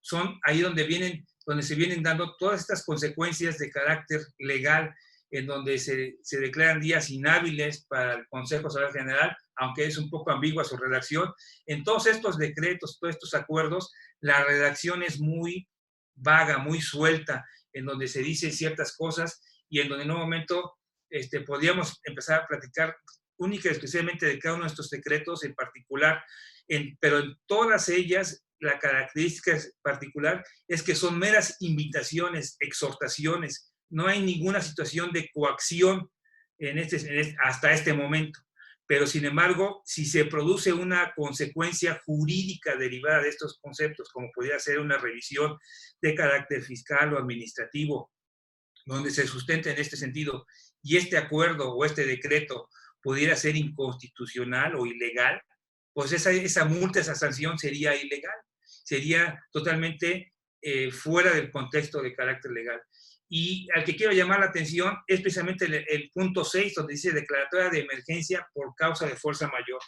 son ahí donde se vienen dando todas estas consecuencias de carácter legal, en donde se declaran días inhábiles para el Consejo de Salud General, aunque es un poco ambigua su redacción. En todos estos decretos, todos estos acuerdos, la redacción es muy vaga, muy suelta, en donde se dicen ciertas cosas y en donde en un momento podríamos empezar a platicar única y exclusivamente de cada uno de estos decretos en particular, pero en todas ellas la característica particular es que son meras invitaciones, exhortaciones. No hay ninguna situación de coacción hasta este momento. Pero, sin embargo, si se produce una consecuencia jurídica derivada de estos conceptos, como podría ser una revisión de carácter fiscal o administrativo, donde se sustente en este sentido, y este acuerdo o este decreto pudiera ser inconstitucional o ilegal, pues esa multa, esa sanción sería ilegal, sería totalmente fuera del contexto de carácter legal. Y al que quiero llamar la atención es precisamente el punto 6, donde dice declaratoria de emergencia por causa de fuerza mayor.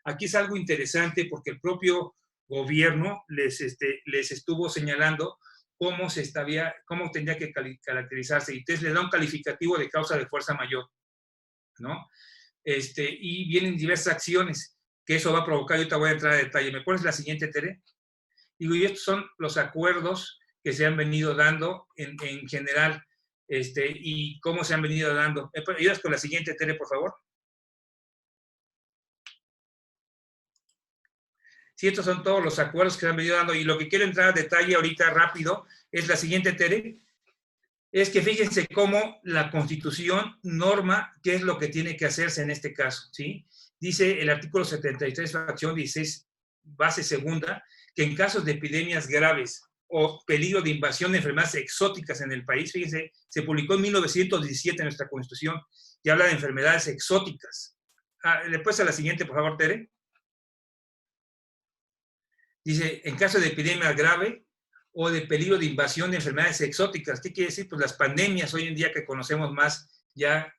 Aquí es algo interesante porque el propio gobierno les estuvo señalando cómo tendría que caracterizarse, y entonces le da un calificativo de causa de fuerza mayor, ¿no? Y vienen diversas acciones que eso va a provocar. Yo ahorita voy a entrar a detalle. ¿Me pones la siguiente, Tere? Digo, y estos son los acuerdos que se han venido dando en general, y cómo se han venido dando. ¿Me ayudas con la siguiente, Tere, por favor? Sí, estos son todos los acuerdos que se han venido dando, y lo que quiero entrar a detalle ahorita rápido es la siguiente, Tere. es que fíjense cómo la Constitución norma qué es lo que tiene que hacerse en este caso, ¿sí? Dice el artículo 73, fracción 16, base segunda, que en casos de epidemias graves o peligro de invasión de enfermedades exóticas en el país, fíjense, se publicó en 1917 en nuestra Constitución, y habla de enfermedades exóticas. Después a la siguiente, por favor, Tere. Dice, en caso de epidemia grave o de peligro de invasión de enfermedades exóticas. ¿Qué quiere decir? Pues las pandemias hoy en día que conocemos más ya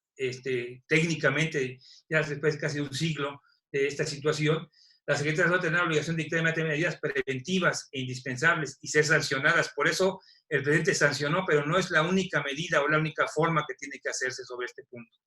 técnicamente, ya después de casi un siglo de esta situación, las Secretarías de Salud tienen la obligación de dictar medidas preventivas e indispensables y ser sancionadas. Por eso el presidente sancionó, pero no es la única medida o la única forma que tiene que hacerse sobre este punto.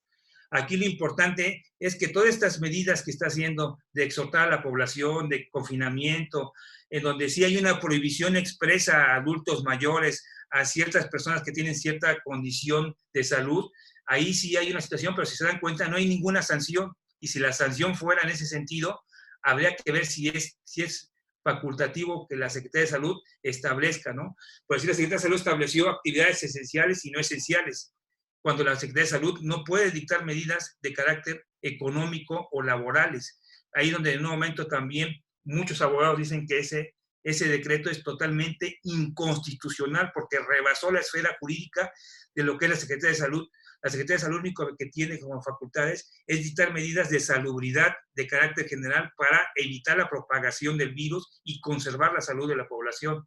Aquí lo importante es que todas estas medidas que está haciendo de exhortar a la población, de confinamiento, en donde sí hay una prohibición expresa a adultos mayores, a ciertas personas que tienen cierta condición de salud, ahí sí hay una situación, pero si se dan cuenta no hay ninguna sanción, y si la sanción fuera en ese sentido, habría que ver si es facultativo que la Secretaría de Salud establezca, ¿no? Por decir, la Secretaría de Salud estableció actividades esenciales y no esenciales, cuando la Secretaría de Salud no puede dictar medidas de carácter económico o laborales. Ahí donde en un momento también muchos abogados dicen que ese decreto es totalmente inconstitucional porque rebasó la esfera jurídica de lo que es la Secretaría de Salud. La Secretaría de Salud lo único que tiene como facultades es dictar medidas de salubridad de carácter general para evitar la propagación del virus y conservar la salud de la población.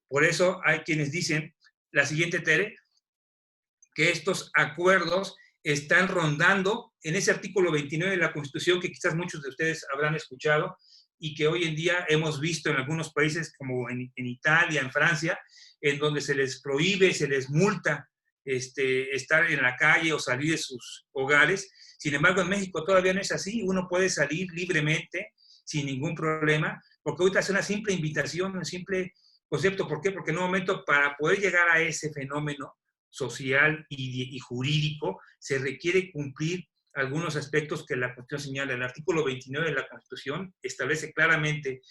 Por eso hay quienes dicen, la siguiente, Tere, que estos acuerdos están rondando en ese artículo 29 de la Constitución que quizás muchos de ustedes habrán escuchado y que hoy en día hemos visto en algunos países como en Italia, en Francia, en donde se les prohíbe, se les multa estar en la calle o salir de sus hogares. Sin embargo, en México todavía no es así. Uno puede salir libremente, sin ningún problema, porque ahorita es una simple invitación, un simple concepto. ¿Por qué? Porque en un momento, para poder llegar a ese fenómeno social y jurídico, se requiere cumplir algunos aspectos que la Constitución señala. El artículo 29 de la Constitución establece claramente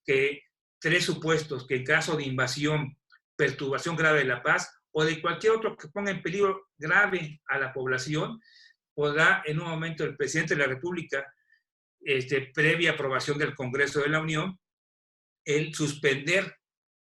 que 3 supuestos, que en caso de invasión, perturbación grave de la paz o de cualquier otro que ponga en peligro grave a la población, podrá en un momento el presidente de la República, previa aprobación del Congreso de la Unión, el suspender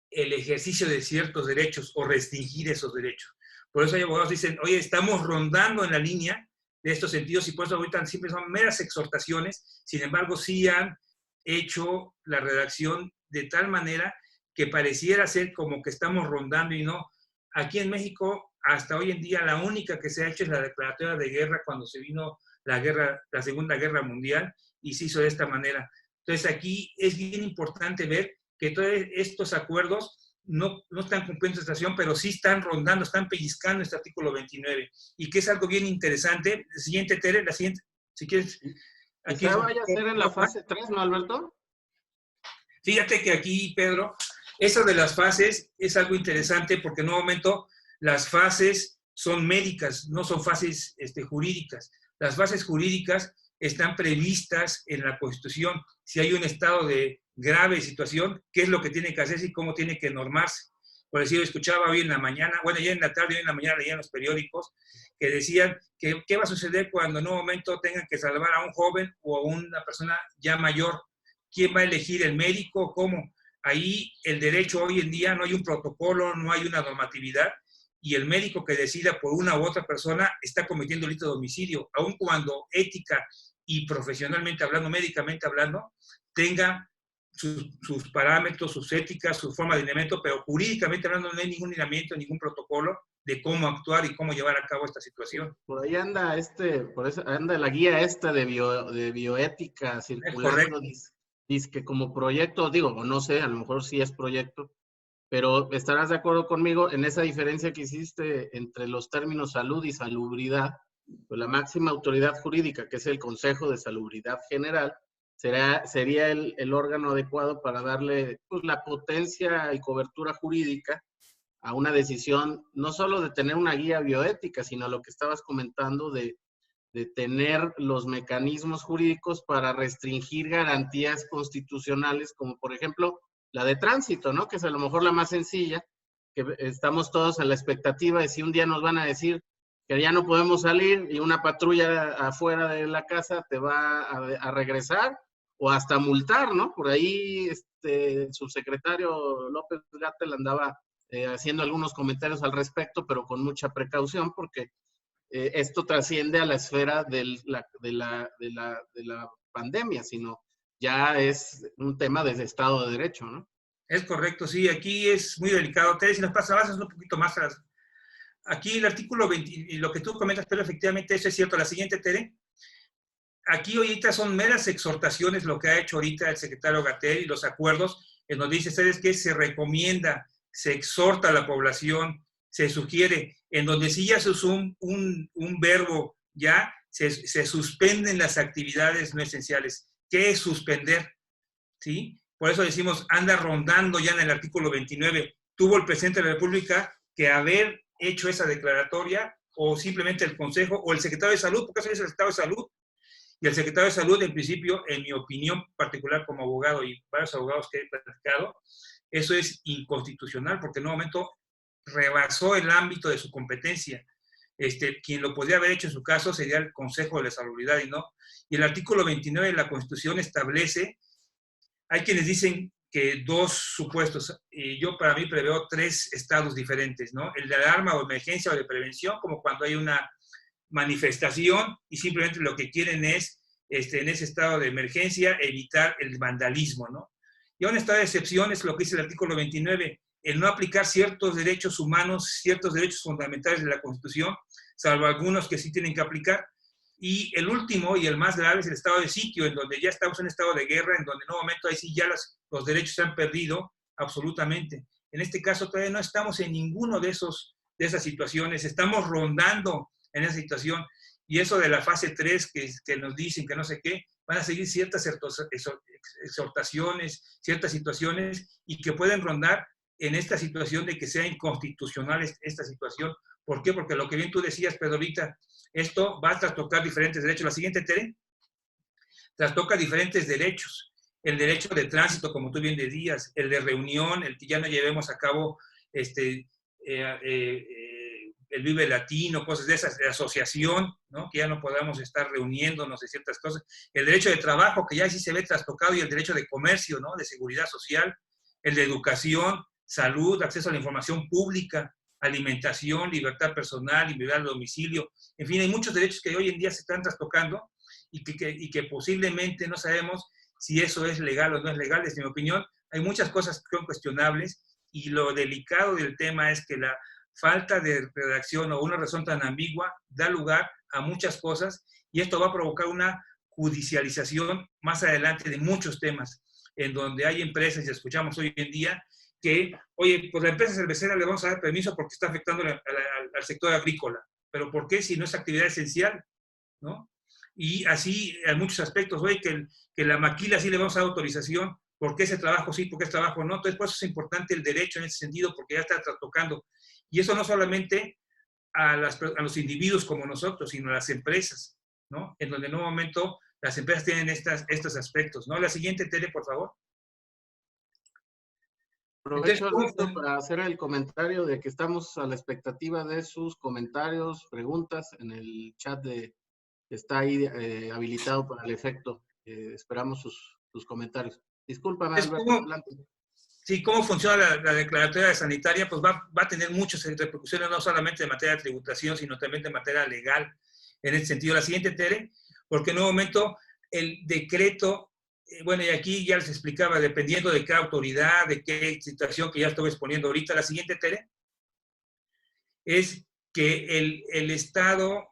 el ejercicio de ciertos derechos o restringir esos derechos. Por eso hay abogados que dicen, oye, estamos rondando en la línea de estos sentidos y por eso ahorita siempre son meras exhortaciones, sin embargo sí han hecho la redacción de tal manera que pareciera ser como que estamos rondando y no. Aquí en México, hasta hoy en día, la única que se ha hecho es la declaratoria de guerra cuando se vino la Segunda Guerra Mundial y se hizo de esta manera. Entonces aquí es bien importante ver que todos estos acuerdos no están cumpliendo esta situación, pero sí están rondando, están pellizcando este artículo 29, y que es algo bien interesante. La siguiente, Tere, la siguiente, si quieres. Aquí vaya a ser en la fase 3, ¿no, Alberto? Fíjate que aquí, Pedro, eso de las fases es algo interesante porque en un momento las fases son médicas, no son fases jurídicas. Las fases jurídicas están previstas en la Constitución. Si hay un estado de grave situación, qué es lo que tiene que hacerse y cómo tiene que normarse. Por decir, escuchaba hoy en la mañana, bueno, ya en la tarde, hoy en la mañana leía en los periódicos que decían que qué va a suceder cuando en un momento tengan que salvar a un joven o a una persona ya mayor. ¿Quién va a elegir, el médico? ¿Cómo? Ahí el derecho hoy en día no hay un protocolo, no hay una normatividad, y el médico que decida por una u otra persona está cometiendo delito de homicidio, aun cuando ética y profesionalmente hablando, médicamente hablando, tenga sus parámetros, sus éticas, su forma de lineamiento, pero jurídicamente hablando no hay ningún lineamiento, ningún protocolo de cómo actuar y cómo llevar a cabo esta situación. Por ahí anda por eso anda la guía de bioética circulando, dice que como proyecto, digo, o no sé, a lo mejor sí es proyecto, pero estarás de acuerdo conmigo en esa diferencia que hiciste entre los términos salud y salubridad. Pues la máxima autoridad jurídica, que es el Consejo de Salubridad General, sería el órgano adecuado para darle pues, la potencia y cobertura jurídica a una decisión, no solo de tener una guía bioética, sino lo que estabas comentando de tener los mecanismos jurídicos para restringir garantías constitucionales, como por ejemplo la de tránsito, ¿no? Que es a lo mejor la más sencilla, que estamos todos a la expectativa de si un día nos van a decir que ya no podemos salir y una patrulla afuera de la casa te va a regresar o hasta multar, ¿no? Por ahí el subsecretario López-Gatell andaba haciendo algunos comentarios al respecto, pero con mucha precaución, porque esto trasciende a la esfera de la pandemia, sino ya es un tema de Estado de Derecho, ¿no? Es correcto, sí, aquí es muy delicado. Tere, si nos pasas un poquito más a las... Aquí el artículo 20, y lo que tú comentas, pero efectivamente eso es cierto. La siguiente, Tere. Aquí ahorita son meras exhortaciones lo que ha hecho ahorita el secretario Gatell y los acuerdos en donde dice, ¿sabes qué? Se recomienda, se exhorta a la población, se sugiere, en donde sí ya se usa un verbo, ya se suspenden las actividades no esenciales. ¿Qué es suspender? ¿Sí? Por eso decimos, anda rondando ya en el artículo 29. Tuvo el presidente de la República que haber hecho esa declaratoria, o simplemente el Consejo, o el secretario de Salud, porque eso es el secretario de Salud. Y el secretario de Salud, en principio, en mi opinión particular como abogado y varios abogados que he platicado, eso es inconstitucional, porque en un momento rebasó el ámbito de su competencia. Quien lo podría haber hecho en su caso sería el Consejo de la Salubridad y no. Y el artículo 29 de la Constitución establece, hay quienes dicen que dos supuestos, y yo para mí preveo tres estados diferentes, ¿no? El de alarma o emergencia o de prevención, como cuando hay una manifestación y simplemente lo que quieren es, en ese estado de emergencia, evitar el vandalismo, ¿no? Y un estado de excepción es lo que dice el artículo 29, el no aplicar ciertos derechos humanos, ciertos derechos fundamentales de la Constitución, salvo algunos que sí tienen que aplicar. Y el último y el más grave es el estado de sitio, en donde ya estamos en estado de guerra, en donde en un momento ahí sí ya los derechos se han perdido absolutamente. En este caso todavía no estamos en ninguno de esas situaciones, estamos rondando en esa situación, y eso de la fase 3 que nos dicen que no sé qué, van a seguir ciertas exhortaciones, ciertas situaciones, y que pueden rondar en esta situación de que sea inconstitucional esta situación. ¿Por qué? Porque lo que bien tú decías, Pedro, ahorita, esto va a trastocar diferentes derechos. La siguiente, Tere, trastoca diferentes derechos. El derecho de tránsito, como tú bien decías, el de reunión, el que ya no llevemos a cabo el Vive Latino, cosas de esas, de asociación, ¿no? Que ya no podamos estar reuniéndonos de ciertas cosas. El derecho de trabajo, que ya sí se ve trastocado, y el derecho de comercio, ¿no? De seguridad social, el de educación, salud, acceso a la información pública, alimentación, libertad personal, libertad de domicilio. En fin, hay muchos derechos que hoy en día se están trastocando y que posiblemente no sabemos si eso es legal o no es legal. Desde mi opinión, hay muchas cosas que son cuestionables, y lo delicado del tema es que la falta de redacción o una razón tan ambigua da lugar a muchas cosas, y esto va a provocar una judicialización más adelante de muchos temas, en donde hay empresas, y escuchamos hoy en día, que, oye, pues la empresa cervecera le vamos a dar permiso porque está afectando al sector agrícola. ¿Pero por qué si no es actividad esencial? ¿No? Y así en muchos aspectos, oye, que la maquila sí le vamos a dar autorización, ¿por qué ese trabajo sí, por qué ese trabajo no? Entonces, por eso es importante el derecho en ese sentido, porque ya está tocando. Y eso no solamente a los individuos como nosotros, sino a las empresas, ¿no? En donde en un momento las empresas tienen estos aspectos, ¿no? La siguiente, Tere, por favor. Aprovecho, Ernesto, para hacer el comentario de que estamos a la expectativa de sus comentarios, preguntas en el chat que está ahí habilitado para el efecto. Esperamos sus comentarios. Discúlpame, Alberto, adelante. Sí, cómo funciona la declaratoria sanitaria, pues va a tener muchas repercusiones, no solamente en materia de tributación, sino también de materia legal. En ese sentido, la siguiente, Tere, porque en un momento el decreto, bueno, y aquí ya les explicaba, dependiendo de qué autoridad, de qué situación que ya estoy exponiendo ahorita, la siguiente, Tere, es que el Estado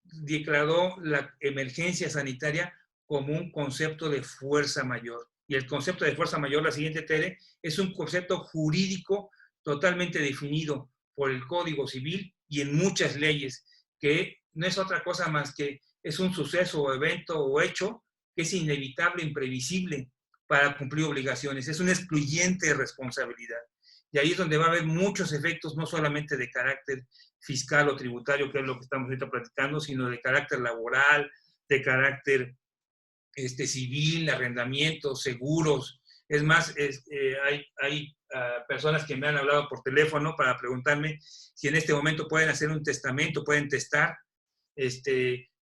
declaró la emergencia sanitaria como un concepto de fuerza mayor. Y el concepto de fuerza mayor, la siguiente, Tere, es un concepto jurídico totalmente definido por el Código Civil y en muchas leyes, que no es otra cosa más que es un suceso o evento o hecho que es inevitable, imprevisible para cumplir obligaciones. Es una excluyente responsabilidad. Y ahí es donde va a haber muchos efectos, no solamente de carácter fiscal o tributario, que es lo que estamos ahorita platicando, sino de carácter laboral, de carácter civil, arrendamientos, seguros, Es más, hay personas que me han hablado por teléfono para preguntarme si en este momento pueden hacer un testamento, pueden testar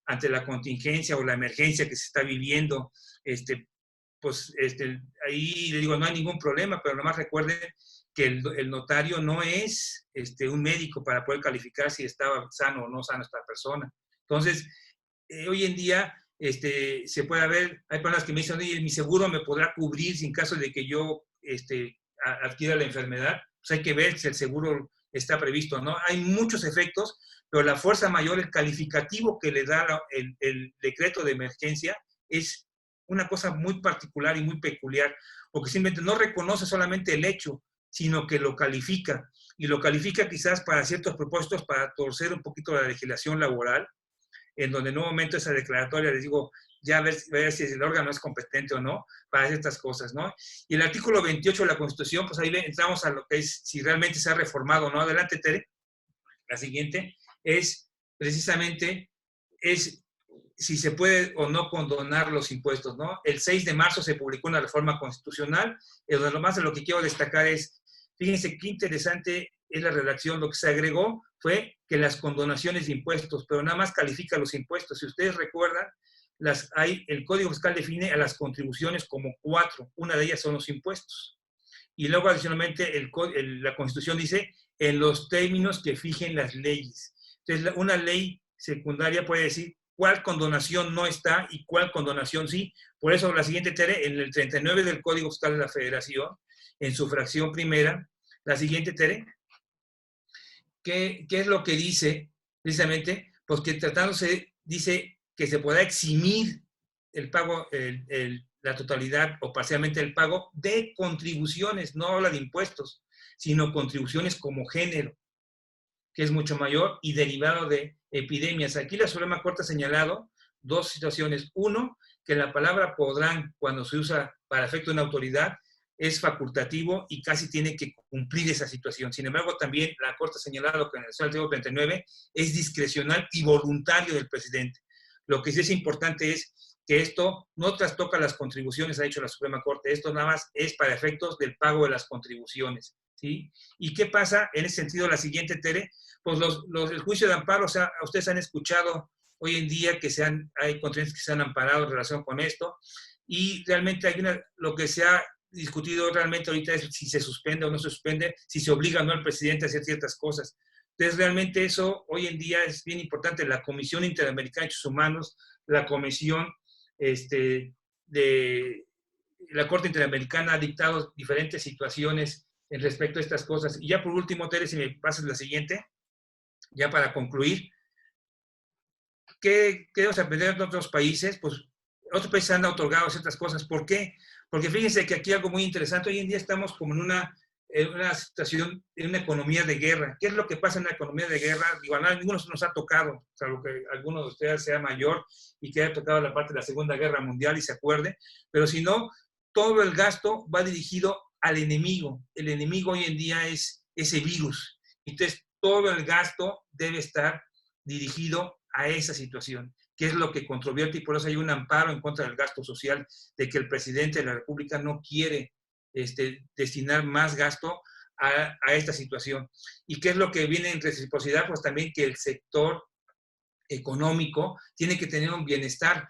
ante la contingencia o la emergencia que se está viviendo. Pues ahí le digo, no hay ningún problema, pero nomás recuerden que el notario no es un médico para poder calificar si estaba sano o no sano esta persona. Entonces, hoy en día se puede ver, hay personas que me dicen, oye, mi seguro me podrá cubrir si en caso de que yo adquiera la enfermedad. Pues hay que ver si el seguro está previsto o no. Hay muchos efectos, pero la fuerza mayor, el calificativo que le da el decreto de emergencia es una cosa muy particular y muy peculiar, porque simplemente no reconoce solamente el hecho, sino que lo califica, y lo califica quizás para ciertos propósitos, para torcer un poquito la legislación laboral, en donde en un momento esa declaratoria les digo, ya ver si el órgano es competente o no para hacer estas cosas, ¿no? Y el artículo 28 de la Constitución, pues ahí entramos a lo que es si realmente se ha reformado o no. Adelante, Tere. La siguiente es precisamente si se puede o no condonar los impuestos, ¿no? El 6 de marzo se publicó una reforma constitucional, lo más de lo que quiero destacar es, fíjense qué interesante es la redacción, lo que se agregó fue que las condonaciones de impuestos, pero nada más califica los impuestos. Si ustedes recuerdan, el Código Fiscal define a las contribuciones como 4, una de ellas son los impuestos. Y luego adicionalmente la Constitución dice en los términos que fijen las leyes. Entonces, una ley secundaria puede decir cuál condonación no está y cuál condonación sí. Por eso la siguiente, Tere, en el 39 del Código Fiscal de la Federación, en su fracción primera, la siguiente, Tere, ¿qué es lo que dice? Precisamente, pues que tratándose, dice que se podrá eximir el pago, la totalidad o parcialmente el pago de contribuciones, no habla de impuestos, sino contribuciones como género, que es mucho mayor y derivado de epidemias. Aquí la Suprema Corte ha señalado dos situaciones. Uno, que la palabra podrán, cuando se usa para efecto de una autoridad, es facultativo y casi tiene que cumplir esa situación. Sin embargo, también la Corte ha señalado que en el artículo 39 es discrecional y voluntario del presidente. Lo que sí es importante es que esto no trastoca las contribuciones, ha dicho la Suprema Corte. Esto nada más es para efectos del pago de las contribuciones, ¿sí? ¿Y qué pasa en ese sentido? La siguiente, Tere, pues el juicio de amparo, o sea, ustedes han escuchado hoy en día que hay contribuyentes que se han amparado en relación con esto, y realmente lo que se ha discutido realmente ahorita es si se suspende o no se suspende, si se obliga o no al presidente a hacer ciertas cosas. Entonces, realmente eso hoy en día es bien importante. La Comisión Interamericana de Derechos Humanos, la Comisión de la Corte Interamericana ha dictado diferentes situaciones en respecto a estas cosas. Y ya por último, Tere, si me pasas la siguiente, ya para concluir, ¿qué debemos aprender de otros países? Pues otros países han otorgado ciertas cosas. ¿Por qué? Porque fíjense que aquí algo muy interesante, hoy en día estamos como en una situación, en una economía de guerra. ¿Qué es lo que pasa en una economía de guerra? Digo, a ninguno nos ha tocado, salvo que alguno de ustedes sea mayor y que haya tocado la parte de la Segunda Guerra Mundial y se acuerde, pero si no, todo el gasto va dirigido al enemigo. El enemigo hoy en día es ese virus. Entonces, todo el gasto debe estar dirigido a esa situación, que es lo que controvierte, y por eso hay un amparo en contra del gasto social, de que el presidente de la República no quiere destinar más gasto a esta situación. ¿Y qué es lo que viene en reciprocidad? Pues también que el sector económico tiene que tener un bienestar,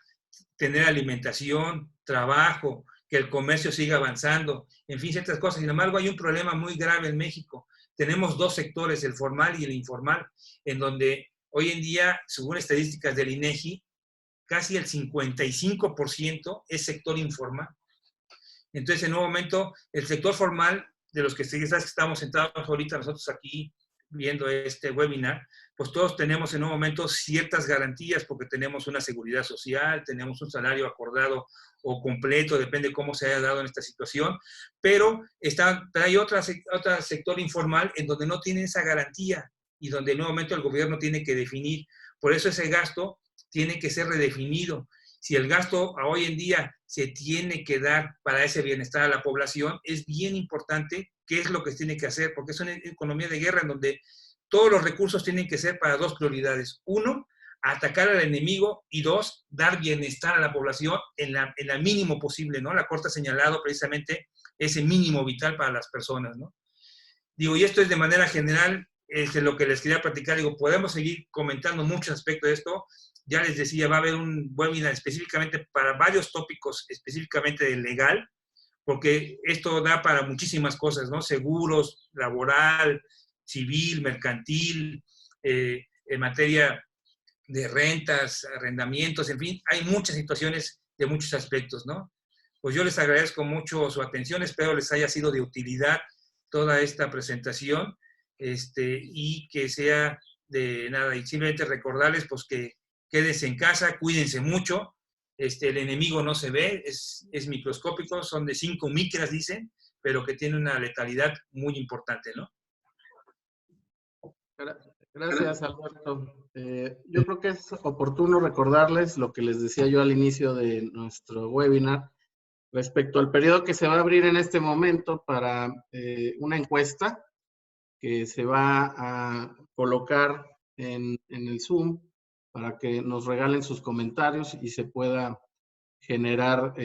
tener alimentación, trabajo, que el comercio siga avanzando, en fin, ciertas cosas. Sin embargo, hay un problema muy grave en México. Tenemos dos sectores, el formal y el informal, en donde hoy en día, según estadísticas del INEGI, casi el 55% es sector informal. Entonces, en un momento, el sector formal, de los que estamos sentados ahorita nosotros aquí viendo este webinar, pues todos tenemos en un momento ciertas garantías porque tenemos una seguridad social, tenemos un salario acordado o completo, depende cómo se haya dado en esta situación, pero hay otro sector informal en donde no tiene esa garantía y donde en un momento el gobierno tiene que definir. Por eso ese gasto tiene que ser redefinido. Si el gasto hoy en día se tiene que dar para ese bienestar a la población, es bien importante qué es lo que se tiene que hacer, porque es una economía de guerra en donde todos los recursos tienen que ser para dos prioridades. Uno, atacar al enemigo, y dos, dar bienestar a la población en la mínimo posible, ¿no? La Corte ha señalado precisamente ese mínimo vital para las personas, ¿no? Digo, y esto es de manera general, lo que les quería platicar. Digo, podemos seguir comentando muchos aspectos de esto. Ya les decía, va a haber un webinar específicamente para varios tópicos, específicamente de legal, porque esto da para muchísimas cosas, ¿no? Seguros, laboral, civil, mercantil, en materia de rentas, arrendamientos, en fin, hay muchas situaciones de muchos aspectos, ¿no? Pues yo les agradezco mucho su atención, espero les haya sido de utilidad toda esta presentación, y que sea de nada, y simplemente recordarles pues que quédense en casa, cuídense mucho, el enemigo no se ve, es microscópico, son de 5 micras, dicen, pero que tiene una letalidad muy importante, ¿no? Gracias, Alberto. Yo creo que es oportuno recordarles lo que les decía yo al inicio de nuestro webinar respecto al periodo que se va a abrir en este momento para una encuesta que se va a colocar en el Zoom para que nos regalen sus comentarios y se pueda generar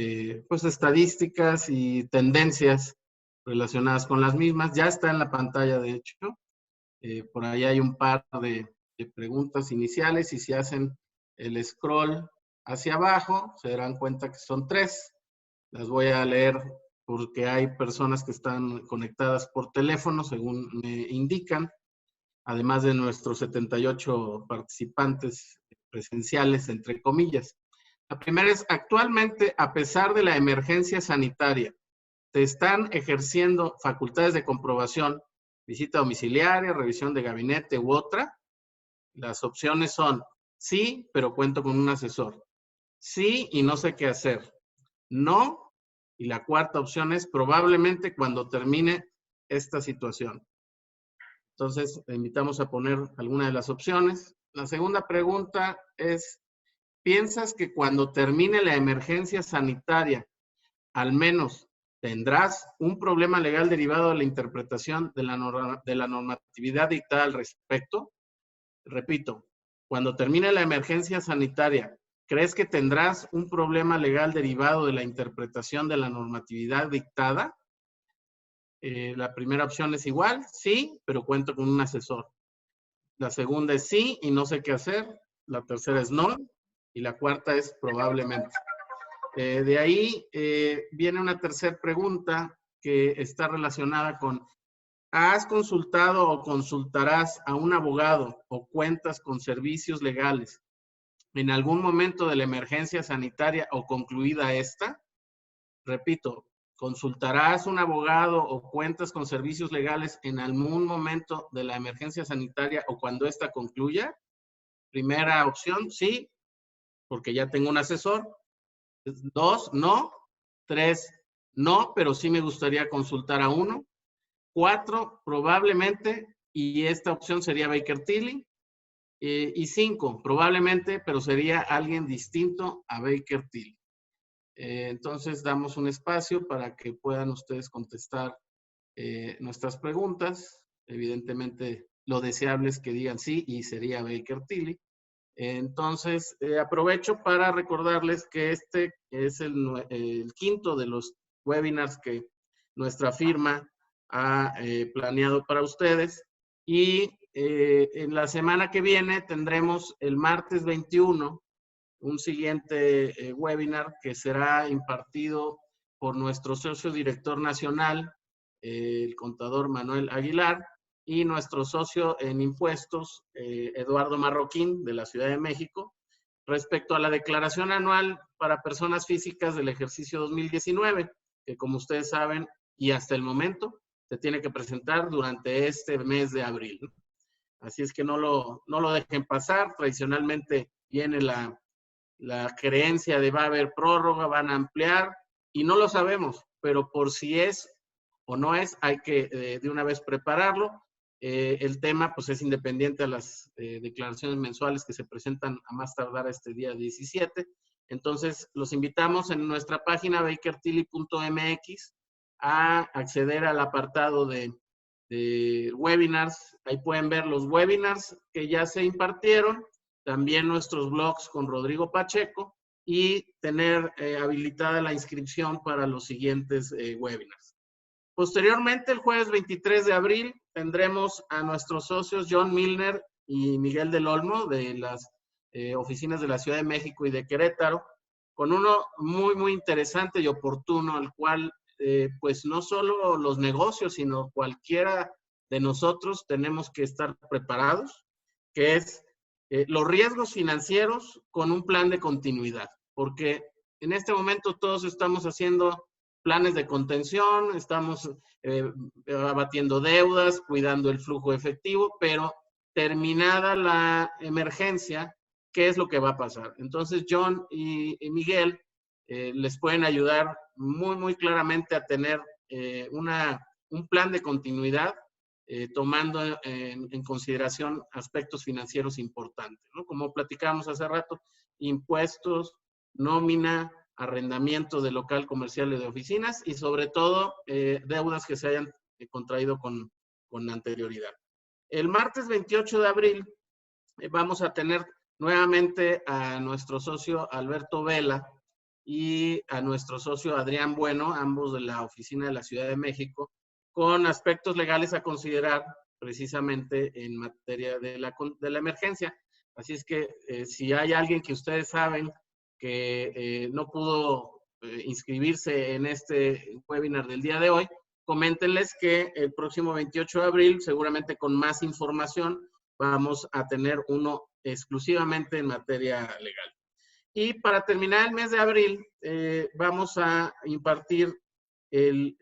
pues estadísticas y tendencias relacionadas con las mismas. Ya está en la pantalla, de hecho. Por ahí hay un par de preguntas iniciales y si hacen el scroll hacia abajo, se darán cuenta que son 3. Las voy a leer porque hay personas que están conectadas por teléfono, según me indican, además de nuestros 78 participantes presenciales, entre comillas. La primera es, actualmente, a pesar de la emergencia sanitaria, te están ejerciendo facultades de comprobación, visita domiciliaria, revisión de gabinete u otra. Las opciones son sí, pero cuento con un asesor. Sí y no sé qué hacer. No, y la cuarta opción es probablemente cuando termine esta situación. Entonces, le invitamos a poner alguna de las opciones. La segunda pregunta es, ¿piensas que cuando termine la emergencia sanitaria, al menos tendrás un problema legal derivado de la interpretación de la normatividad dictada al respecto? Repito, cuando termine la emergencia sanitaria, ¿crees que tendrás un problema legal derivado de la interpretación de la normatividad dictada? La primera opción es igual, sí, pero cuento con un asesor. La segunda es sí y no sé qué hacer. La tercera es no. Y la cuarta es probablemente. De ahí viene una tercera pregunta que está relacionada con, ¿has consultado o consultarás a un abogado o cuentas con servicios legales en algún momento de la emergencia sanitaria o concluida esta? Repito, ¿consultarás un abogado o cuentas con servicios legales en algún momento de la emergencia sanitaria o cuando esta concluya? Primera opción, sí, porque ya tengo un asesor. 2, no. 3, no, pero sí me gustaría consultar a uno. 4, probablemente, y esta opción sería Baker Tilly. Y 5, probablemente, pero sería alguien distinto a Baker Tilly. Entonces, damos un espacio para que puedan ustedes contestar nuestras preguntas. Evidentemente, lo deseable es que digan sí y sería Baker Tilly. Entonces, aprovecho para recordarles que este es el quinto de los webinars que nuestra firma ha planeado para ustedes. Y en la semana que viene tendremos el martes 21 un siguiente webinar que será impartido por nuestro socio director nacional, el contador Manuel Aguilar, y nuestro socio en impuestos, Eduardo Marroquín, de la Ciudad de México, respecto a la declaración anual para personas físicas del ejercicio 2019, que como ustedes saben, y hasta el momento, se tiene que presentar durante este mes de abril. Así es que no lo dejen pasar. Tradicionalmente viene la creencia de va a haber prórroga, van a ampliar, y no lo sabemos, pero por si es o no es, hay que de una vez prepararlo. El tema pues es independiente a las declaraciones mensuales que se presentan a más tardar este día 17. Entonces, los invitamos en nuestra página bakertilly.mx a acceder al apartado de webinars. Ahí pueden ver los webinars que ya se impartieron, también nuestros blogs con Rodrigo Pacheco y tener habilitada la inscripción para los siguientes webinars. Posteriormente, el jueves 23 de abril, tendremos a nuestros socios John Milner y Miguel del Olmo de las oficinas de la Ciudad de México y de Querétaro, con uno muy, muy interesante y oportuno, al cual pues no solo los negocios, sino cualquiera de nosotros tenemos que estar preparados, que es los riesgos financieros con un plan de continuidad, porque en este momento todos estamos haciendo planes de contención, estamos abatiendo deudas, cuidando el flujo efectivo, pero terminada la emergencia, ¿qué es lo que va a pasar? Entonces, John y Miguel les pueden ayudar muy, muy claramente a tener un plan de continuidad, tomando en consideración aspectos financieros importantes, ¿no? Como platicábamos hace rato, impuestos, nómina, arrendamiento de local comercial y de oficinas y sobre todo deudas que se hayan contraído con anterioridad. El martes 28 de abril vamos a tener nuevamente a nuestro socio Alberto Vela y a nuestro socio Adrián Bueno, ambos de la oficina de la Ciudad de México, con aspectos legales a considerar precisamente en materia de la emergencia. Así es que si hay alguien que ustedes saben que no pudo inscribirse en este webinar del día de hoy, coméntenles que el próximo 28 de abril, seguramente con más información, vamos a tener uno exclusivamente en materia legal. Y para terminar el mes de abril, vamos a impartir el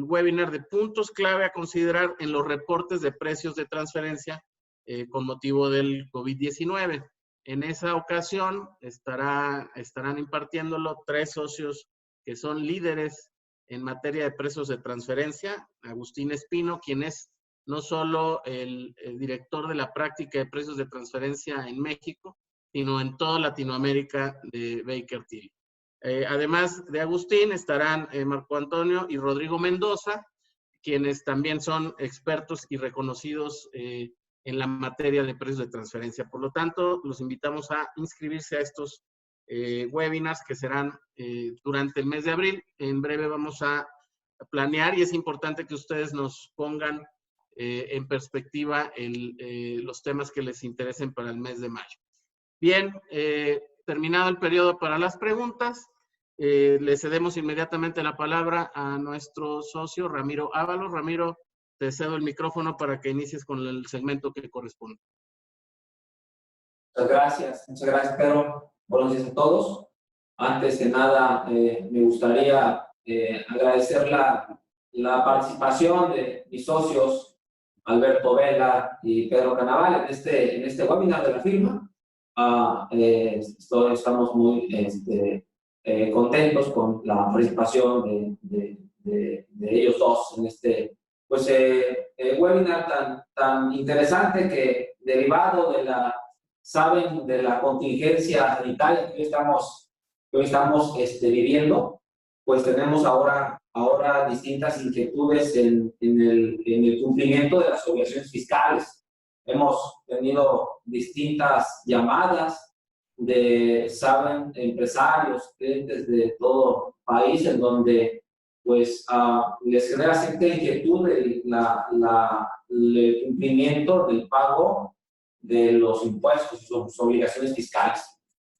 webinar de puntos clave a considerar en los reportes de precios de transferencia con motivo del COVID-19. En esa ocasión estarán impartiéndolo 3 socios que son líderes en materia de precios de transferencia. Agustín Espino, quien es no solo el director de la práctica de precios de transferencia en México, sino en toda Latinoamérica de Baker Tilly. Además de Agustín, estarán Marco Antonio y Rodrigo Mendoza, quienes también son expertos y reconocidos en la materia de precios de transferencia. Por lo tanto, los invitamos a inscribirse a estos webinars que serán durante el mes de abril. En breve vamos a planear y es importante que ustedes nos pongan en perspectiva los temas que les interesen para el mes de mayo. Bien, terminado el periodo para las preguntas, le cedemos inmediatamente la palabra a nuestro socio Ramiro Ábalos. Ramiro, te cedo el micrófono para que inicies con el segmento que corresponde. Muchas gracias Pedro. Buenos días a todos. Antes de nada, me gustaría agradecer la participación de mis socios Alberto Vela y Pedro Canaval en este webinar de la firma. Estamos muy contentos con la participación de ellos dos en este webinar tan interesante que derivado de la contingencia sanitaria que hoy estamos viviendo, pues tenemos ahora distintas inquietudes en el cumplimiento de las obligaciones fiscales. Hemos tenido distintas llamadas de empresarios, clientes de todo el país, en donde pues les genera cierta inquietud el cumplimiento del pago de los impuestos y sus obligaciones fiscales.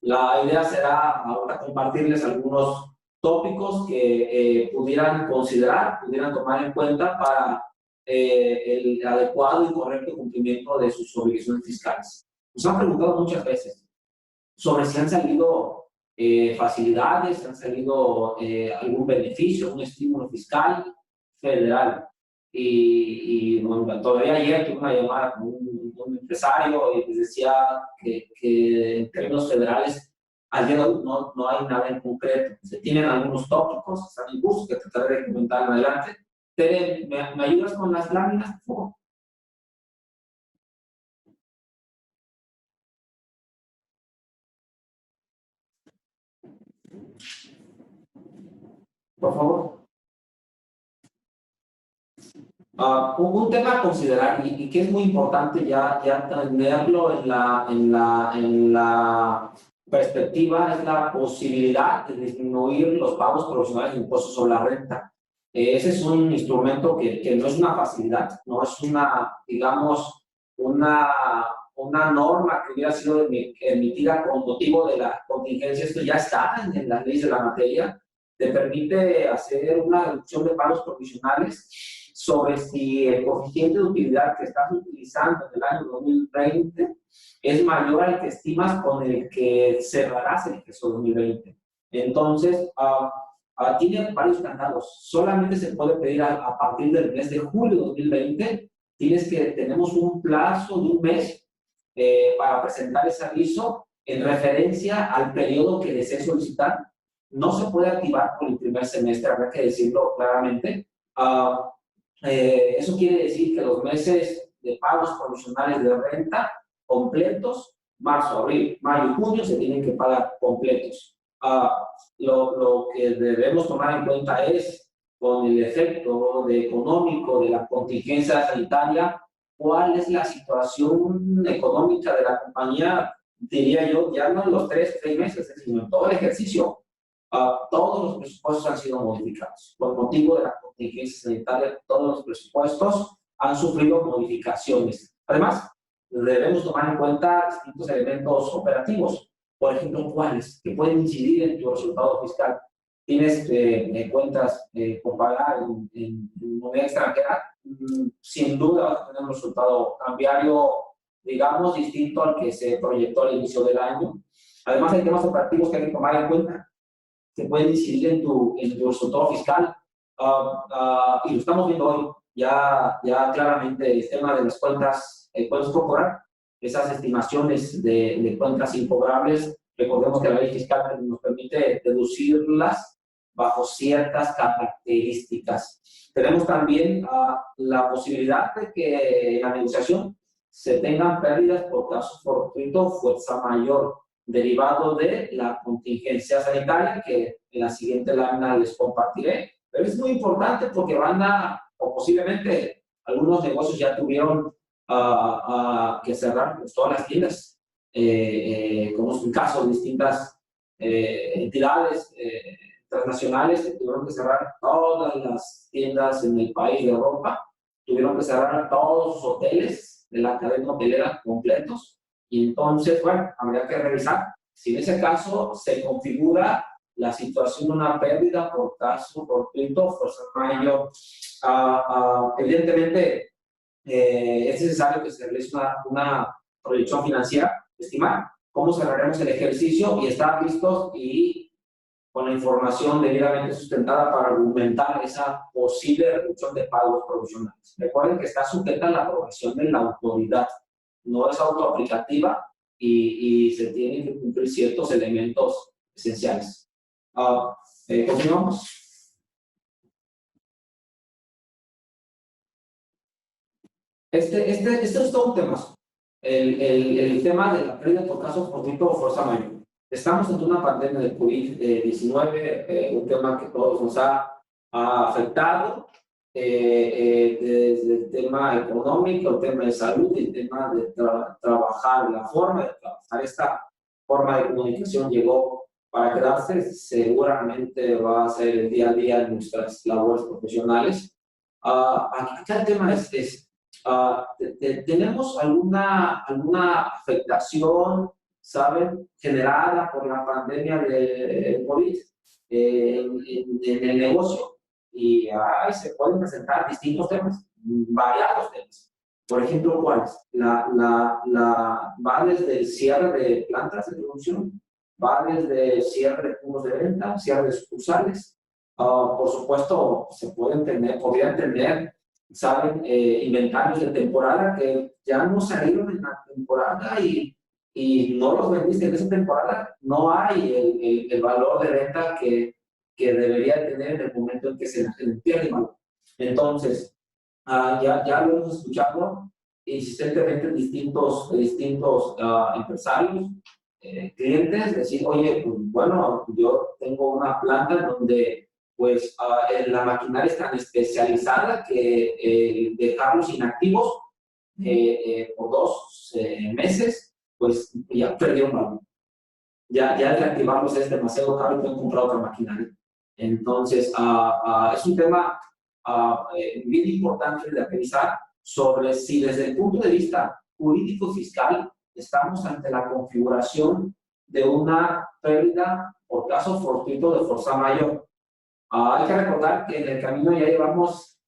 La idea será ahora compartirles algunos tópicos que pudieran considerar, pudieran tomar en cuenta para el adecuado y correcto cumplimiento de sus obligaciones fiscales. Nos han preguntado muchas veces sobre si han salido facilidades, si han salido algún beneficio, un estímulo fiscal federal. Y bueno, todavía ayer tuve una llamada con un empresario y les decía que en términos federales al día de hoy no hay nada en concreto. Se tienen algunos tópicos, están en curso que trataré de comentar en adelante. Tere, ¿me ayudas con las láminas, por favor? Por favor. Un tema a considerar y que es muy importante ya tenerlo en la perspectiva es la posibilidad de disminuir los pagos provisionales de impuestos sobre la renta. Ese es un instrumento que no es una facilidad, no es una, digamos, una norma que hubiera sido emitida con motivo de la contingencia. Esto ya está en las leyes de la materia. Te permite hacer una reducción de pagos provisionales sobre si el coeficiente de utilidad que estás utilizando en el año 2020 es mayor al que estimas con el que cerrarás el ejercicio 2020. Entonces, tiene varios candados. Solamente se puede pedir a partir del mes de julio de 2020. Tenemos un plazo de un mes para presentar ese aviso en referencia al periodo que desees solicitar. No se puede activar por el primer semestre, habrá que decirlo claramente. Eso quiere decir que los meses de pagos provisionales de renta completos, marzo, abril, mayo y junio, se tienen que pagar completos. Lo que debemos tomar en cuenta es, con el efecto económico de la contingencia sanitaria, cuál es la situación económica de la compañía, diría yo, ya no en los 3 meses, sino en todo el ejercicio. Todos los presupuestos han sido modificados. Por motivo de la contingencia sanitaria, todos los presupuestos han sufrido modificaciones. Además, debemos tomar en cuenta distintos elementos operativos. Por ejemplo, ¿cuáles? Que pueden incidir en tu resultado fiscal. Tienes cuentas por pagar en moneda extranjera, sin duda vas a tener un resultado cambiario, digamos, distinto al que se proyectó al inicio del año. Además, hay temas operativos que hay que tomar en cuenta, que pueden incidir en tu resultado fiscal. Y lo estamos viendo hoy, ya claramente el tema de las cuentas corporativas, esas estimaciones de cuentas incobrables. Recordemos que la ley fiscal nos permite deducirlas bajo ciertas características. Tenemos también la posibilidad de que en la negociación se tengan pérdidas por caso fortuito, fuerza mayor, derivado de la contingencia sanitaria, que en la siguiente lámina les compartiré. Pero es muy importante porque o posiblemente algunos negocios ya tuvieron que cerrar pues, todas las tiendas, como es un caso de distintas entidades transnacionales que tuvieron que cerrar todas las tiendas en el país de Europa, tuvieron que cerrar todos sus hoteles de la cadena hotelera completos, y entonces, bueno, habría que revisar si en ese caso se configura la situación de una pérdida por caso fortuito, fuerza mayor. Evidentemente, es necesario que se realice una proyección financiera, estimar cómo cerraremos el ejercicio y estar listos y con la información debidamente sustentada para argumentar esa posible reducción de pagos provisionales. Recuerden que está sujeta a la aprobación de la autoridad, no es autoaplicativa y se tienen que cumplir ciertos elementos esenciales. Continuamos. Este es todo un tema. El tema de la pérdida por caso fortuito o fuerza mayor. Estamos en una pandemia de COVID-19, un tema que todos nos ha afectado, desde el tema económico, el tema de salud, el tema de trabajar, la forma de trabajar. Esta forma de comunicación llegó para quedarse, seguramente va a ser el día a día en nuestras labores profesionales. Acá el tema es ¿tenemos alguna afectación, saben, generada por la pandemia de COVID en el negocio? Y se pueden presentar distintos temas, variados temas. Por ejemplo, ¿cuáles? Va desde el cierre de plantas de producción, va desde cierre de puntos de venta, cierre de sucursales. Por supuesto, podrían tener, ¿saben? Inventarios de temporada que ya no salieron en la temporada y no los vendiste en esa temporada. No hay el valor de venta que debería tener en el momento en que se pierde el valor. Entonces, ya lo hemos escuchado insistentemente en distintos empresarios, clientes, decir, oye, pues, bueno, yo tengo una planta donde pues la maquinaria es tan especializada que dejarlos inactivos por 2 meses, pues ya perdieron valor. Ya reactivarlos es demasiado caro y pueden comprar otra maquinaria. Entonces, es un tema bien importante de revisar sobre si desde el punto de vista jurídico-fiscal estamos ante la configuración de una pérdida por caso fortuito de fuerza mayor. Hay que recordar que en el camino ya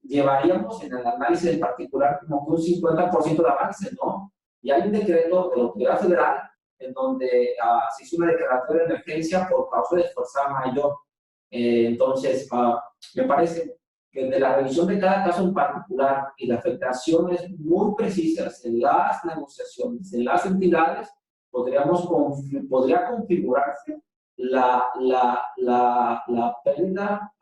llevaríamos en el análisis en particular como que un 50% de avance, ¿no? Y hay un decreto de la Autoridad Federal en donde se hizo una declaratoria de emergencia por causa de fuerza mayor. Entonces, me parece que de la revisión de cada caso en particular y de afectaciones muy precisas en las negociaciones, en las entidades, podría configurarse la pérdida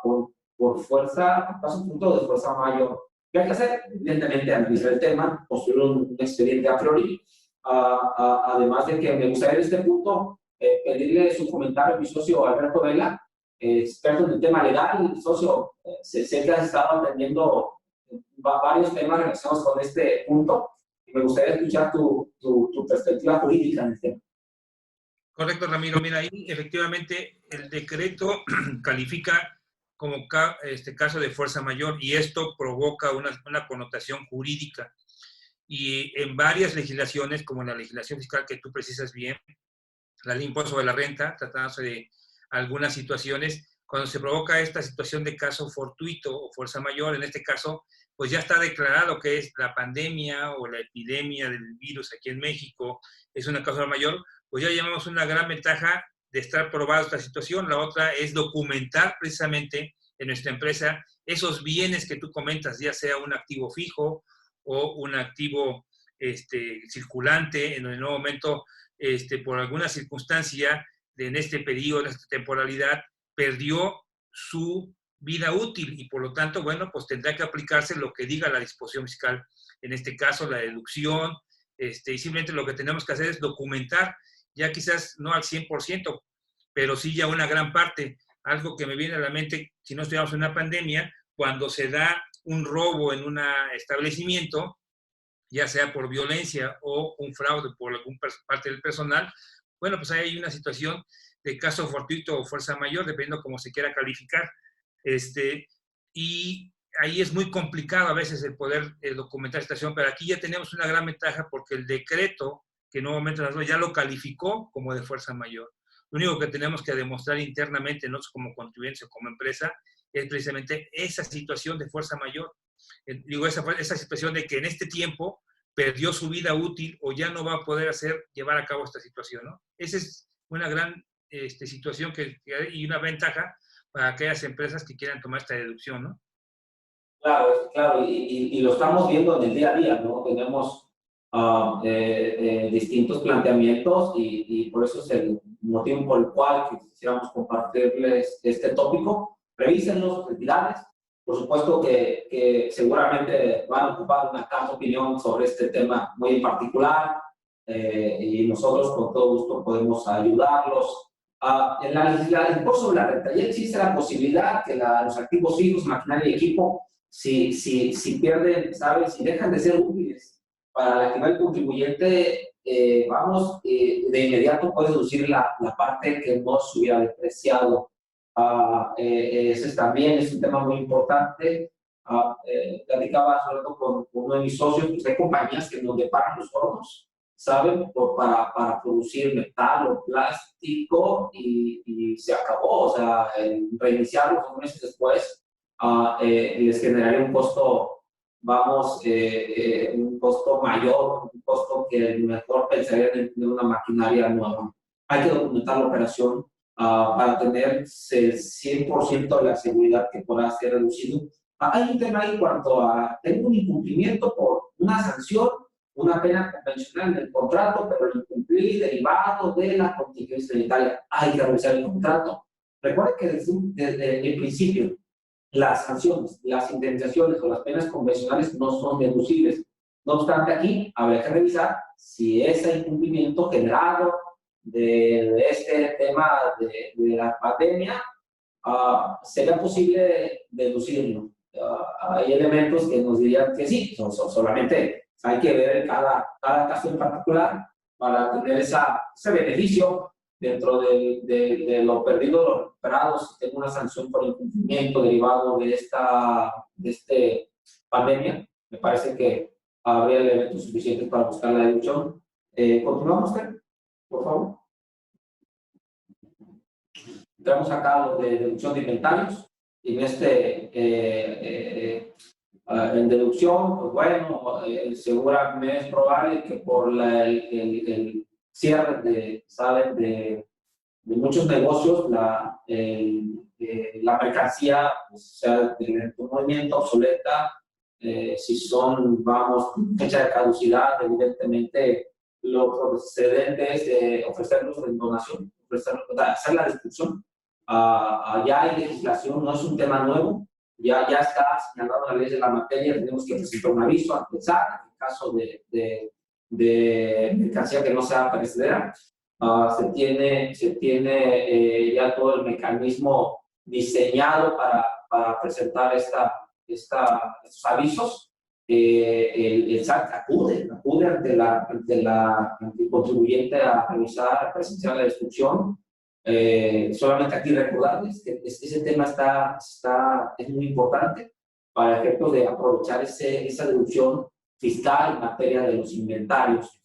por fuerza, caso punto de fuerza mayor. ¿Qué hay que hacer? Evidentemente, analizar el tema, construir un expediente a priori. Además de que me gustaría en este punto pedirle su comentario a mi socio Alberto Vela, experto en el tema legal. Socio, sé que has estado atendiendo varios temas relacionados con este punto y me gustaría escuchar tu perspectiva jurídica en el tema. Correcto, Ramiro. Mira, ahí efectivamente el decreto califica como caso de fuerza mayor y esto provoca una connotación jurídica. Y en varias legislaciones, como la legislación fiscal que tú precisas bien, la ley de impuesto sobre la renta, tratándose de algunas situaciones, cuando se provoca esta situación de caso fortuito o fuerza mayor, en este caso, pues ya está declarado que es la pandemia o la epidemia del virus aquí en México, es una causa mayor, pues ya llevamos una gran ventaja de estar probada esta situación. La otra es documentar precisamente en nuestra empresa esos bienes que tú comentas, ya sea un activo fijo o un activo circulante, en el nuevo momento, por alguna circunstancia, en este periodo, en esta temporalidad, perdió su vida útil y por lo tanto, bueno, pues tendrá que aplicarse lo que diga la disposición fiscal, en este caso la deducción, y simplemente lo que tenemos que hacer es documentar, ya quizás no al 100%, pero sí ya una gran parte. Algo que me viene a la mente, si no estuviéramos en una pandemia, cuando se da un robo en un establecimiento, ya sea por violencia o un fraude por alguna parte del personal, bueno, pues ahí hay una situación de caso fortuito o fuerza mayor, dependiendo cómo se quiera calificar. Y ahí es muy complicado a veces el poder documentar esta situación, pero aquí ya tenemos una gran ventaja porque el decreto que nuevamente ya lo calificó como de fuerza mayor. Lo único que tenemos que demostrar internamente nosotros como contribuyentes o como empresa es precisamente esa situación de fuerza mayor. Digo, esa situación de que en este tiempo perdió su vida útil o ya no va a poder llevar a cabo esta situación, ¿no? Esa es una gran situación y una ventaja para aquellas empresas que quieran tomar esta deducción, ¿no? Claro, claro, y lo estamos viendo en el día a día, ¿no? Tenemos distintos planteamientos y por eso es el motivo por el cual quisiéramos compartirles este tópico. Revísenlos, entidades. Por supuesto que seguramente van a ocupar una carta de opinión sobre este tema muy en particular y nosotros con todo gusto podemos ayudarlos. En la legislación sobre la renta ya existe la posibilidad que los activos fijos, maquinaria y equipo, si pierden, ¿sabes? Si dejan de ser útiles para la actividad del contribuyente, de inmediato puede deducir la parte que no se hubiera depreciado. Ese también es un tema muy importante. Platicaba sobre todo con uno de mis socios, pues hay compañías que nos deparan los hornos, ¿saben? Para producir metal o plástico y se acabó. O sea, reiniciarlo 2 meses después les generaría un costo, un costo mayor, un costo que mejor pensarían en una maquinaria nueva. Hay que documentar la operación para tener el 100% de la seguridad que pueda ser reducido. Hay un tema ahí en cuanto a, tengo un incumplimiento por una sanción, una pena convencional del contrato, pero el incumplir derivado de la contingencia sanitaria. Hay que revisar el contrato. Recuerden que desde el principio, las sanciones, las indemnizaciones o las penas convencionales no son deducibles. No obstante, aquí habría que revisar si ese incumplimiento generado de este tema de la pandemia sería posible deducirlo. Hay elementos que nos dirían que sí, solamente hay que ver cada caso en particular para tener ese beneficio dentro de lo perdido, lo recuperado, si tengo una sanción por incumplimiento derivado de esta pandemia, me parece que habría elementos suficientes para buscar la deducción. Continuamos, Ted, por favor. Entramos acá a lo de deducción de inventarios. En en deducción, pues bueno, seguramente es probable que por el cierre de muchos negocios, la mercancía pues, sea de movimiento obsoleta. Si son, vamos, fecha de caducidad, evidentemente lo procedente es ofrecerlos en donación, hacer la destrucción. Ya hay legislación, no es un tema nuevo, ya está señalado en la ley de la materia, tenemos que presentar un aviso ante el SAT en el caso de mercancía que no sea perecedera. Se tiene ya todo el mecanismo diseñado para presentar estos avisos. El SAT acude ante el contribuyente a revisar, a presenciar la destrucción. Solamente aquí recordarles que ese tema es muy importante para efectos de aprovechar esa deducción fiscal en materia de los inventarios.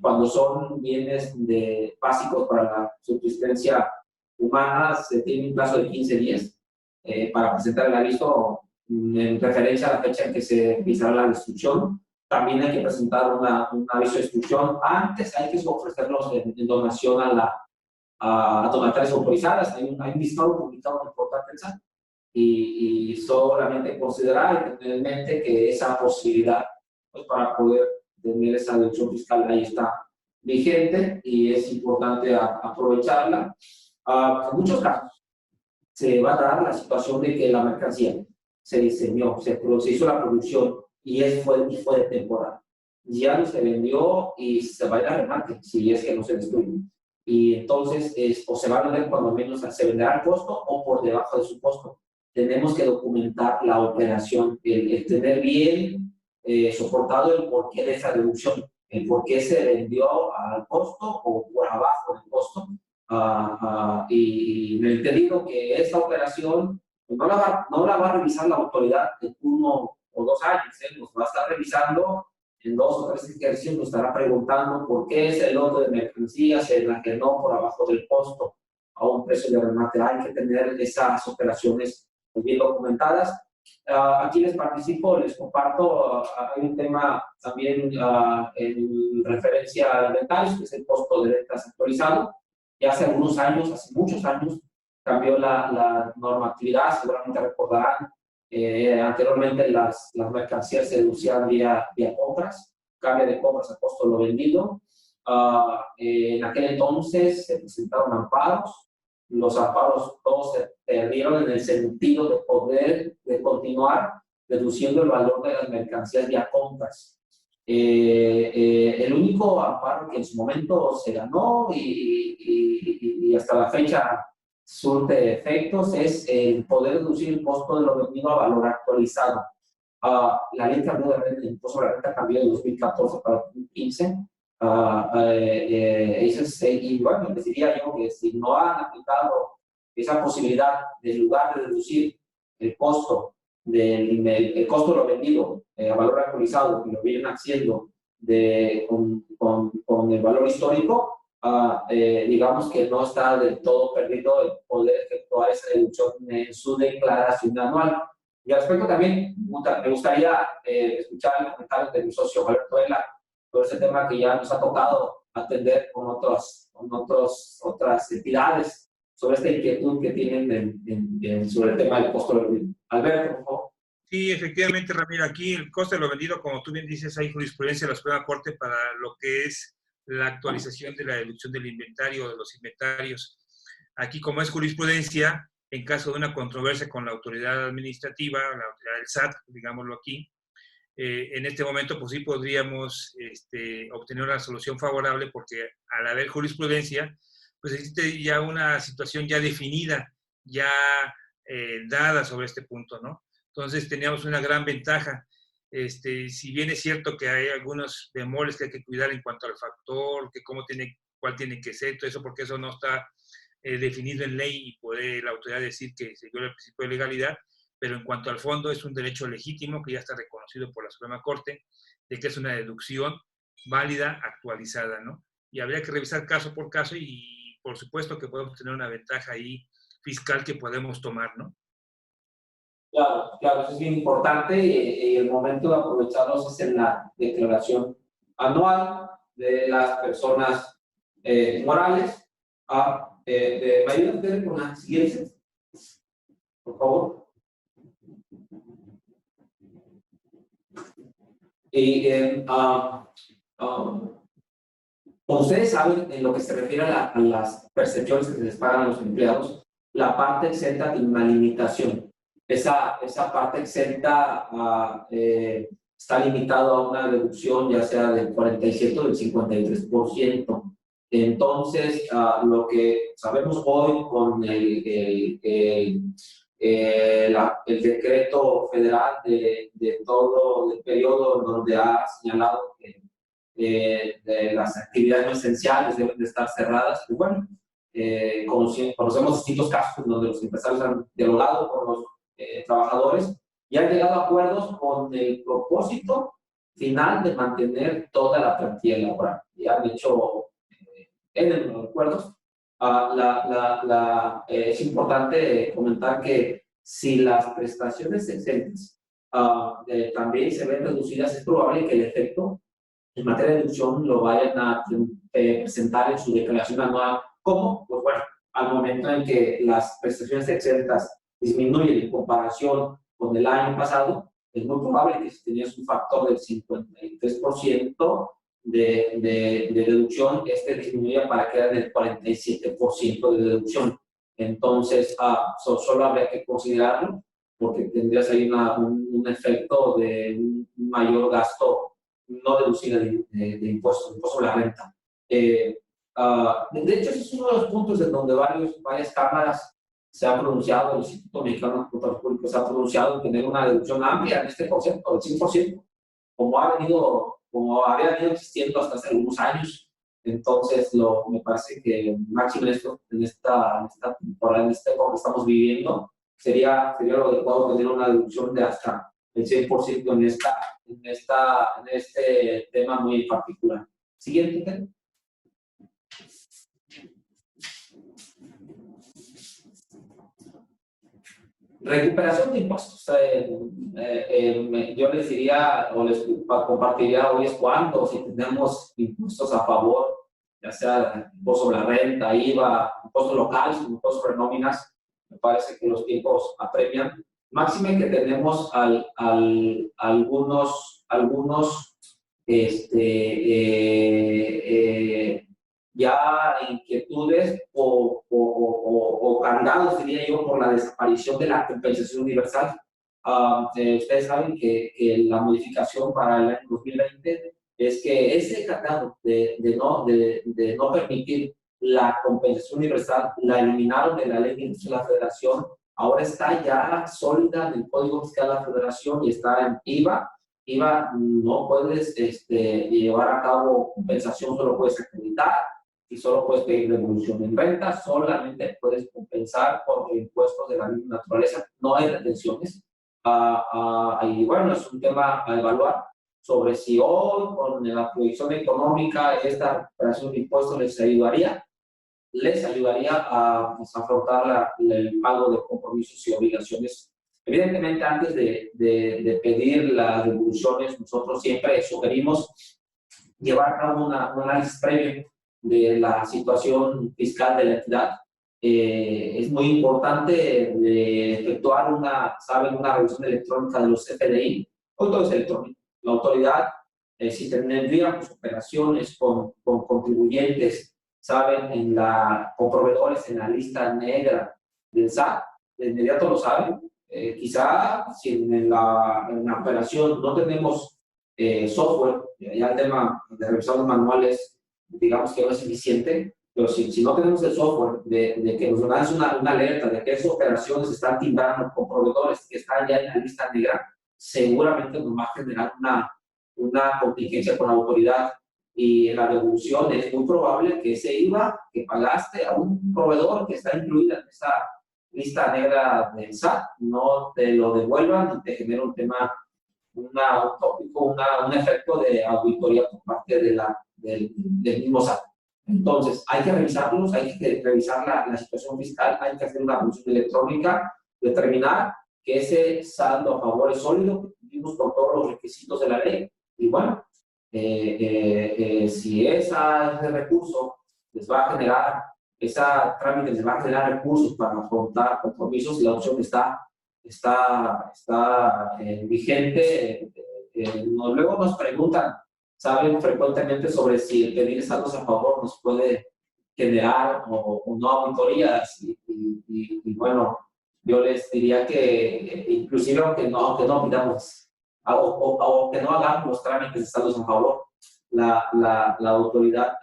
Cuando son bienes básicos para la subsistencia humana, se tiene un plazo de 15 días para presentar el aviso en referencia a la fecha en que se realizará la destrucción. También hay que presentar un aviso de destrucción. Antes hay que ofrecerlos en donación a donatarias autorizadas. Hay un listado publicado en el portal del SAT y solamente considerar y tener en mente que esa posibilidad, pues, para poder tener esa deducción fiscal ahí está vigente y es importante aprovecharla. En muchos casos se va a dar la situación de que la mercancía se diseñó, se hizo la producción y fue de temporada. Ya no se vendió y se va a ir a remate si es que no se destruye. Y entonces, o se va a vender cuando menos se venderá al costo o por debajo de su costo. Tenemos que documentar la operación, el tener bien soportado el porqué de esa deducción, el por qué se vendió al costo o por abajo del costo. Y me he entendido que esta operación pues, no la va a revisar la autoridad en 1 o 2 años, nos va a estar revisando en 2 o 3 ejercicios, nos estará preguntando por qué ese lote de mercancías se enajenó por abajo del costo a un precio de remate. Hay que tener esas operaciones bien documentadas. Aquí les participo, les comparto, hay un tema también en referencia a inventarios, que es el costo de ventas actualizado. Ya hace algunos años, hace muchos años, cambió la normatividad, seguramente recordarán, anteriormente las mercancías se deducían vía compras, cambia de compras a costo de lo vendido. En aquel entonces se presentaron amparos, los amparos todos se perdieron en el sentido de poder continuar deduciendo el valor de las mercancías vía compras. El único amparo que en su momento se ganó y hasta la fecha surte efectos es el poder reducir el costo de lo vendido a valor actualizado. La ley cambió de renta, el impuesto sobre la renta cambió de 2014 para 2015. Y bueno, les diría yo que si no han aplicado esa posibilidad de, en lugar de reducir el costo el costo de lo vendido a valor actualizado, que lo vienen haciendo con el valor histórico, digamos que no está del todo perdido el poder efectuar esa deducción en su declaración anual. Y al respecto también me gustaría escuchar el comentario de mi socio Alberto Vela sobre ese tema que ya nos ha tocado atender con otras entidades sobre esta inquietud que tienen sobre el tema del costo de lo vendido. Alberto, por favor. Sí, efectivamente, Ramiro, aquí el costo de lo vendido, como tú bien dices, hay jurisprudencia de la Suprema Corte para lo que es la actualización de la deducción del inventario, de los inventarios. Aquí, como es jurisprudencia, en caso de una controversia con la autoridad administrativa, la autoridad del SAT, digámoslo aquí, en este momento, pues sí podríamos obtener una solución favorable porque al haber jurisprudencia, pues existe ya una situación ya definida, ya dada sobre este punto, ¿no? Entonces teníamos una gran ventaja. Si bien es cierto que hay algunos bemoles que hay que cuidar en cuanto al factor, que cómo tiene, cuál tiene que ser, todo eso, porque eso no está definido en ley y puede la autoridad decir que se viola el principio de legalidad, pero en cuanto al fondo es un derecho legítimo que ya está reconocido por la Suprema Corte, de que es una deducción válida, actualizada, ¿no? Y habría que revisar caso por caso y por supuesto que podemos tener una ventaja ahí fiscal que podemos tomar, ¿no? Claro, claro, eso es bien importante y el momento de aprovecharlos es en la declaración anual de las personas morales. ¿Me ayudan ustedes con la siguiente? Por favor. Y como ustedes saben, en lo que se refiere a las percepciones que se les pagan a los empleados, la parte exenta tiene una limitación. Esa parte exenta está limitado a una reducción ya sea del 47 o del 53%. Entonces, lo que sabemos hoy con el decreto federal de todo el periodo donde ha señalado que de las actividades no esenciales deben de estar cerradas, pues bueno, conocemos distintos casos donde los empresarios han dialogado con los trabajadores y han llegado a acuerdos con el propósito final de mantener toda la plantilla laboral. Y han hecho en los acuerdos. Es importante comentar que si las prestaciones exentas también se ven reducidas, es probable que el efecto en materia de deducción lo vayan a presentar en su declaración anual. ¿Cómo? Pues bueno, al momento en que las prestaciones exentas disminuyen en comparación con el año pasado, es muy probable que si tenías un factor del 53% de deducción, este disminuya para quedar en el 47% de deducción. Entonces, solo habría que considerarlo porque tendrías ahí un efecto de un mayor gasto no deducido de impuestos sobre la renta. De hecho, ese es uno de los puntos en donde varias cámaras se han pronunciado, el Instituto Mexicano de Contadores Públicos se ha pronunciado en tener una deducción amplia en este concepto, del 100%, como había venido existiendo hasta hace algunos años. Entonces, me parece que máximo en esta temporada, en esta época que estamos viviendo, sería lo adecuado tener una deducción de hasta el 100% en este tema muy particular. Siguiente tema. Recuperación de impuestos. Yo les diría o les compartiría hoy es cuando, si tenemos impuestos a favor, ya sea impuesto sobre la renta, IVA, impuestos locales, impuestos sobre nóminas, me parece que los tiempos apremian. Máxime que tenemos algunos ya inquietudes o candados, diría yo, por la desaparición de la compensación universal. Ustedes saben que la modificación para el año 2020 es que ese candado de no permitir la compensación universal la eliminaron de la ley de impuestos de la Federación. Ahora está ya sólida en el Código Fiscal de la Federación y está en IVA. IVA no puedes llevar a cabo compensación, solo puedes acreditar y solo puedes pedir devolución. En renta solamente puedes compensar por impuestos de la misma naturaleza, no hay retenciones. Y bueno, es un tema a evaluar sobre si hoy con la proyección económica esta recuperación de impuestos les ayudaría a afrontar el pago de compromisos y obligaciones. Evidentemente, antes de pedir las devoluciones, nosotros siempre sugerimos llevar a cabo un análisis previo de la situación fiscal de la entidad. Es muy importante efectuar una revisión electrónica de los CFDI. Hoy todo es electrónico. La autoridad, si tendría operaciones con contribuyentes, saben, con proveedores en la lista negra del SAT, de inmediato lo saben. Quizá si en la operación no tenemos software, ya el tema de revisar los manuales, digamos que no es suficiente, pero si no tenemos el software de que nos lance una alerta de que esas operaciones están timbrando con proveedores que están ya en la lista negra, seguramente nos va a generar una contingencia con la autoridad y en la devolución es muy probable que ese IVA que pagaste a un proveedor que está incluido en esa lista negra del SAT no te lo devuelvan y te genera un tema, un tópico, un efecto de auditoría por parte del mismo SAT. Entonces, hay que revisarlos, hay que revisar la situación fiscal, hay que hacer una revisión electrónica, determinar que ese saldo a favor es sólido, que cumplimos con todos los requisitos de la ley, y bueno, si ese recurso les va a generar, esa trámite les va a generar recursos para afrontar compromisos, la opción está vigente. Luego nos preguntan, saben frecuentemente sobre si el pedir saldos a favor nos puede generar o no auditorías, y bueno, yo les diría que inclusive aunque no pidamos o que no hagamos los trámites de saldos a favor, la autoridad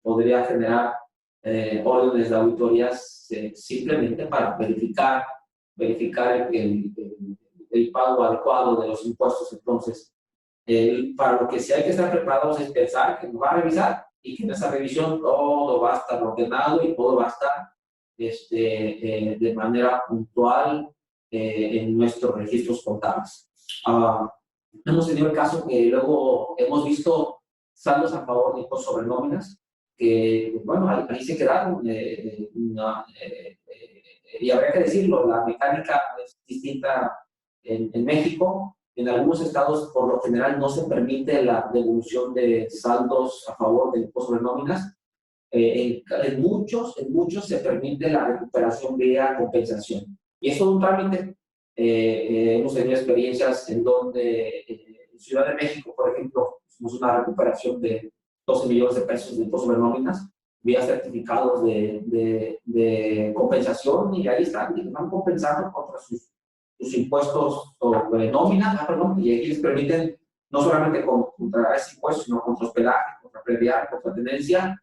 podría generar órdenes de auditorías simplemente para verificar el pago adecuado de los impuestos. Entonces, para lo que sí hay que estar preparados es pensar que nos va a revisar y que en esa revisión todo va a estar ordenado y todo va a estar de manera puntual en nuestros registros contables. Hemos tenido el caso que luego hemos visto saldos a favor de impuestos sobre nóminas que, bueno, ahí se quedaron. Y habría que decirlo, la mecánica es distinta en México. En algunos estados, por lo general, no se permite la devolución de saldos a favor del impuesto sobre nóminas. En muchos se permite la recuperación vía compensación. Y eso es un trámite. Hemos tenido experiencias en donde en Ciudad de México, por ejemplo, hicimos una recuperación de 12 millones de pesos de impuestos sobre nóminas vía certificados de compensación, y ahí están, y van compensando contra sus impuestos sobre nómina, y aquí les permiten no solamente contra ese impuesto, sino contra hospedaje, contra predial, contra tenencia.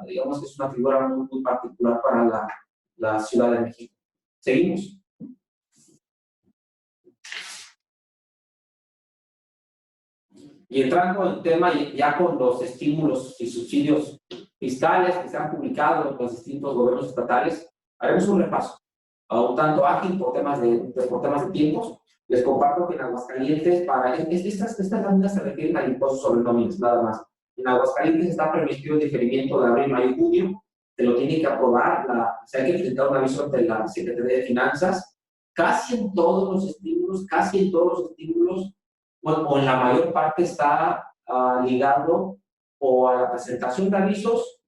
Digamos que es una figura muy, muy particular para la Ciudad de México. Seguimos. Y entrando en el tema ya con los estímulos y subsidios fiscales que se han publicado en los distintos gobiernos estatales, haremos un repaso, un tanto ágil por temas de tiempos. Les comparto que en Aguascalientes, para estas láminas se refieren al impuesto sobre nóminas, nada más. En Aguascalientes está permitido el diferimiento de abril, mayo y junio, se lo tiene que aprobar, se hay que presentar un aviso ante la Secretaría de Finanzas. Casi en todos los estímulos, bueno, o en la mayor parte está ligado o a la presentación de avisos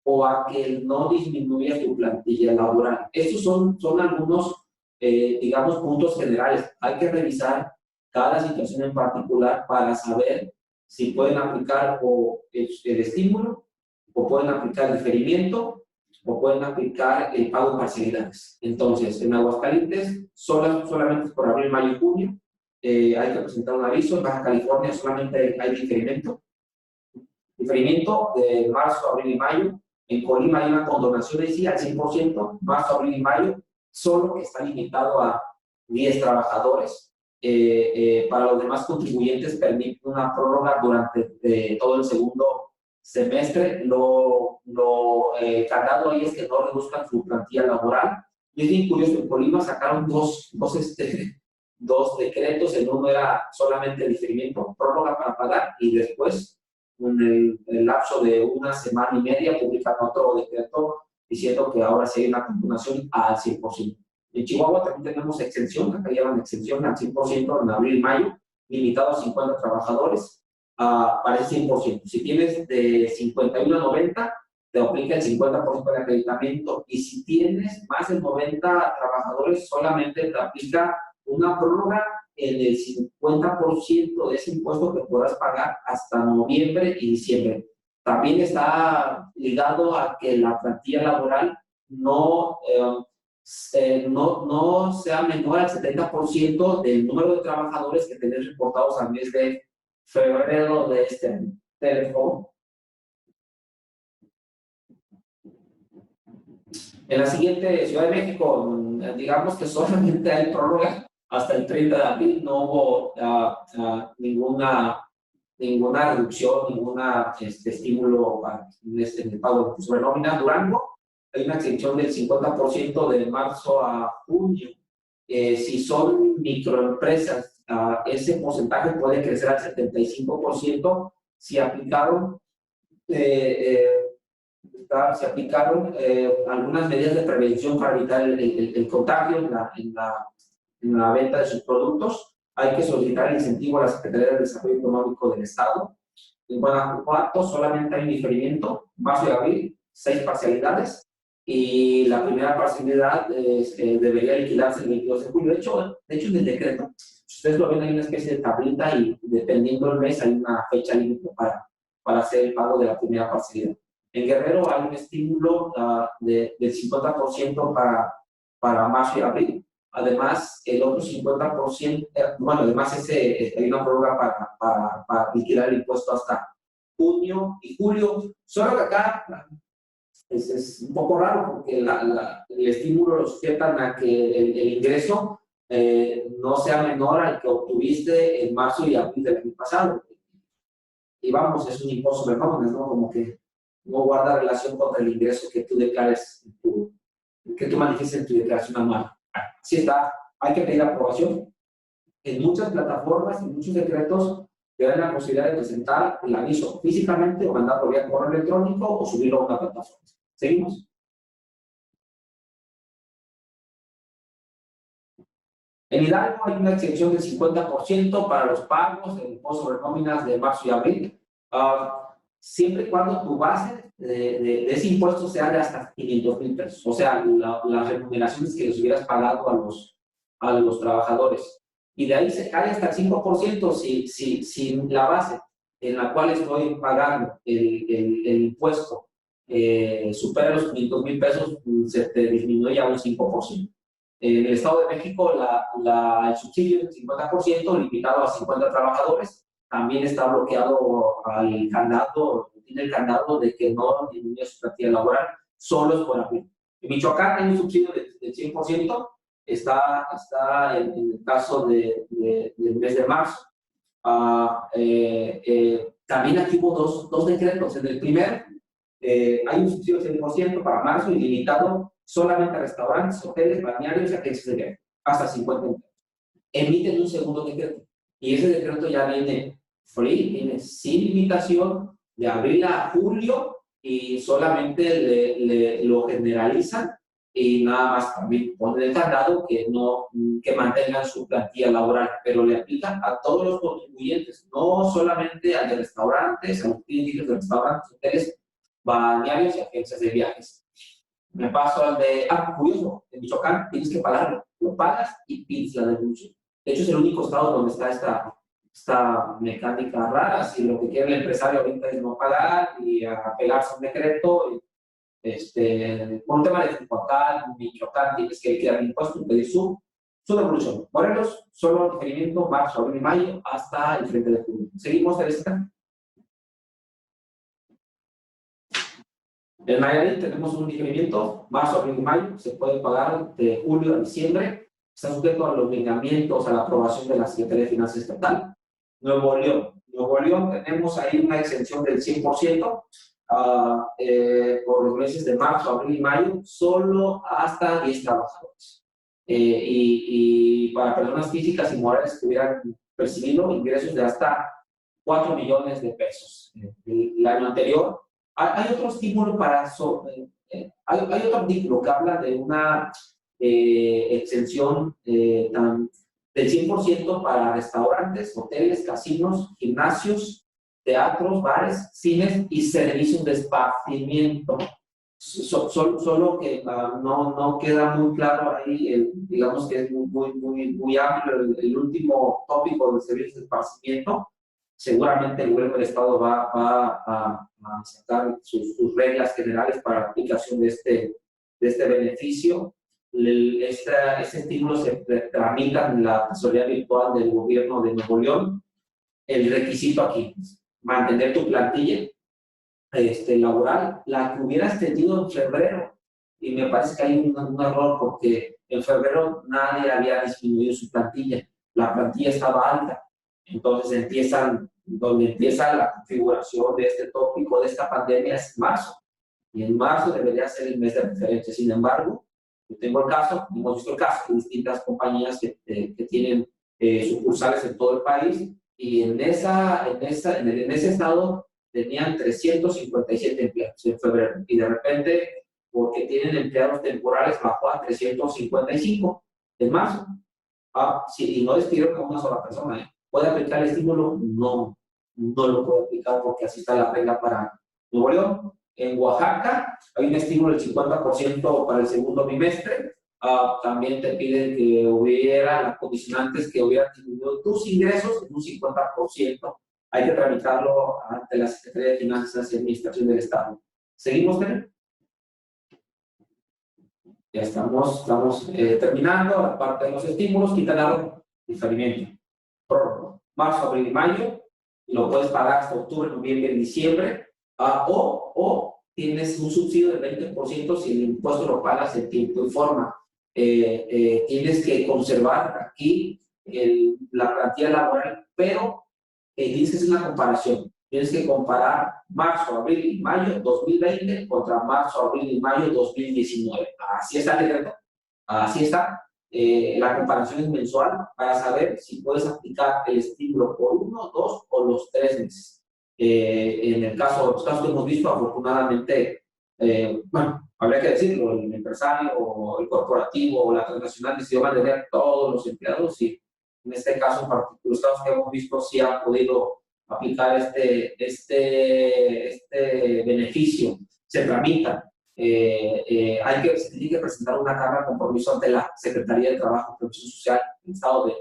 o a que no disminuya tu plantilla laboral. Estos son algunos, digamos, puntos generales. Hay que revisar cada situación en particular para saber si pueden aplicar o el estímulo, o pueden aplicar el diferimiento, o pueden aplicar el pago de parcialidades. Entonces, en Aguascalientes solamente es por abril, mayo y junio. Hay que presentar un aviso. En Baja California solamente hay diferimiento de marzo, abril y mayo. En Colima hay una condonación de sí al 100%, marzo, abril y mayo, solo que está limitado a 10 trabajadores. Para los demás contribuyentes permite una prórroga durante todo el segundo semestre. Lo candado ahí es que no reduzcan su plantilla laboral. Y es bien curioso, en Colima sacaron dos decretos. El uno era solamente el diferimiento, prórroga para pagar, y después, en el lapso de una semana y media, publican otro decreto diciendo que ahora sí hay una continuación al 100%. En Chihuahua también tenemos exención, acá llaman exención al 100% en abril y mayo, limitado a 50 trabajadores, para el 100%. Si tienes de 51 a 90, te aplica el 50% de acreditamiento, y si tienes más de 90 trabajadores, solamente te aplica una prórroga en el 50% de ese impuesto que podrás pagar hasta noviembre y diciembre. También está ligado a que la plantilla laboral no sea menor al 70% del número de trabajadores que tenés reportados al mes de febrero de este año. Teléfono. En la siguiente, Ciudad de México, digamos que solamente hay prórroga hasta el 30 de abril, no hubo ninguna ninguna reducción, ninguna estímulo en el pago sobre nómina. Durango, hay una exención del 50% de marzo a junio. Si son microempresas, ese porcentaje puede crecer al 75% si aplicaron algunas medidas de prevención para evitar el contagio en la venta de sus productos. Hay que solicitar el incentivo a la Secretaría de Desarrollo Económico del Estado. En Guanajuato solamente hay un diferimiento, marzo y abril, 6 parcialidades, y la primera parcialidad debería liquidarse el 22 de julio. De hecho, en el decreto, si ustedes lo ven, hay una especie de tablita y dependiendo del mes hay una fecha límite para hacer el pago de la primera parcialidad. En Guerrero hay un estímulo del 50% para marzo y abril. Además, el otro 50%, además hay una prórroga para liquidar el impuesto hasta junio y julio. Solo que acá es un poco raro porque el estímulo lo sujetan a que el ingreso no sea menor al que obtuviste en marzo y abril del año pasado. Y vamos, es un impuesto sobre nóminas, ¿no? Como que no guarda relación con el ingreso que tú declares, que tú manifiestes en tu declaración anual. Así está, hay que pedir aprobación. En muchas plataformas, en muchos decretos, te dan la posibilidad de presentar el aviso físicamente o mandarlo vía correo electrónico o subirlo a una plataforma. ¿Seguimos? En Hidalgo hay una exención del 50% para los pagos del impuesto sobre nóminas de marzo y abril. Siempre y cuando tu base de ese impuesto sea de hasta 500,000 pesos. O sea, las remuneraciones que les hubieras pagado a los trabajadores. Y de ahí se cae hasta el 5% si la base en la cual estoy pagando el impuesto supera los 500,000 pesos, se te disminuye a un 5%. En el Estado de México, el subsidio del 50%, limitado a 50 trabajadores, también está bloqueado al candado, tiene el candado de que no disminuye su plantilla laboral, solo es por abril. En Michoacán hay un subsidio del 100%, está en el caso del mes de marzo. También aquí hubo dos decretos. En el primer, hay un subsidio del 100% para marzo, ilimitado solamente a restaurantes, hoteles, balnearios y agencias de viaje, hasta 50 empleos. Emiten un segundo decreto. Y ese decreto ya viene viene sin limitación de abril a julio y solamente lo generalizan y nada más también ponen el candado que mantengan su plantilla laboral, pero le aplican a todos los contribuyentes, no solamente a los restaurantes, a los clínicos de restaurantes, hoteles, balnearios y agencias de viajes. Me paso al de, curioso, en Michoacán tienes que pagarlo, lo pagas y pides la devolución. De hecho, es el único estado donde está esta mecánica rara. Si lo que quiere el empresario ahorita es no pagar y apegarse a un decreto, por un tema de Michoacán tienes que liquidar el impuesto y pedir su devolución. Morelos, solo diferimiento marzo, abril y mayo hasta el 30 de julio. ¿Seguimos, Teresita? En Nayarit tenemos un diferimiento, marzo, abril y mayo, se puede pagar de julio a diciembre, está sujeto a los lineamientos, a la aprobación de la Secretaría de Finanzas Estatal. Nuevo León tenemos ahí una exención del 100% por los meses de marzo, abril y mayo, solo hasta 10 trabajadores. Y para personas físicas y morales que hubieran percibido ingresos de hasta 4 millones de pesos el año anterior. Hay otro estímulo hay otro artículo que habla de una exención del 100% para restaurantes, hoteles, casinos, gimnasios, teatros, bares, cines y servicios de esparcimiento. Solo que no queda muy claro ahí, digamos que es muy amplio el último tópico de servicios de esparcimiento. Seguramente el gobierno del Estado va a sacar sus reglas generales para la aplicación de este beneficio. Este estímulo se tramita en la tesorería virtual del gobierno de Nuevo León. El requisito aquí es mantener tu plantilla laboral, la que hubieras tenido en febrero. Y me parece que hay un error porque en febrero nadie había disminuido su plantilla. La plantilla estaba alta. Entonces empiezan donde empieza la configuración de este tópico, de esta pandemia, es marzo. Y en marzo debería ser el mes de referencia. Sin embargo, yo tengo el caso, hemos visto el caso de distintas compañías que tienen sucursales en todo el país, y en ese estado tenían 357 empleados en febrero, y de repente, porque tienen empleados temporales, bajó a 355 en marzo. Sí, y no despidieron a una sola persona. ¿Puede aplicar el estímulo? No, no lo puede aplicar porque así está la regla para Nuevo León. En Oaxaca hay un estímulo del 50% para el segundo bimestre. También te piden que hubiera las condicionantes que hubieran disminuido tus ingresos en un 50%. Hay que tramitarlo ante la Secretaría de Finanzas y Administración del Estado. ¿Seguimos, Tere? Ya estamos terminando la parte de los estímulos. Quintana Roo, diferimiento. Prórroga. Marzo, abril y mayo. Y lo puedes pagar hasta octubre, noviembre y diciembre. O tienes un subsidio del 20% si el impuesto lo pagas en tiempo y forma. Tienes que conservar aquí la plantilla laboral, pero tienes que hacer una comparación. Tienes que comparar marzo, abril y mayo 2020 contra marzo, abril y mayo 2019. Así está el decreto. Así está. La comparación es mensual para saber si puedes aplicar el estímulo por 1, 2 o los 3 meses. En el caso, los casos que hemos visto, afortunadamente, bueno, habría que decirlo, el empresario o el corporativo o la transnacional decidió mantener todos los empleados, y en este caso en particular, los casos que hemos visto sí han podido aplicar este beneficio, se tramita. Se tiene que presentar una carta de compromiso ante la Secretaría de Trabajo y Previsión Social del Estado de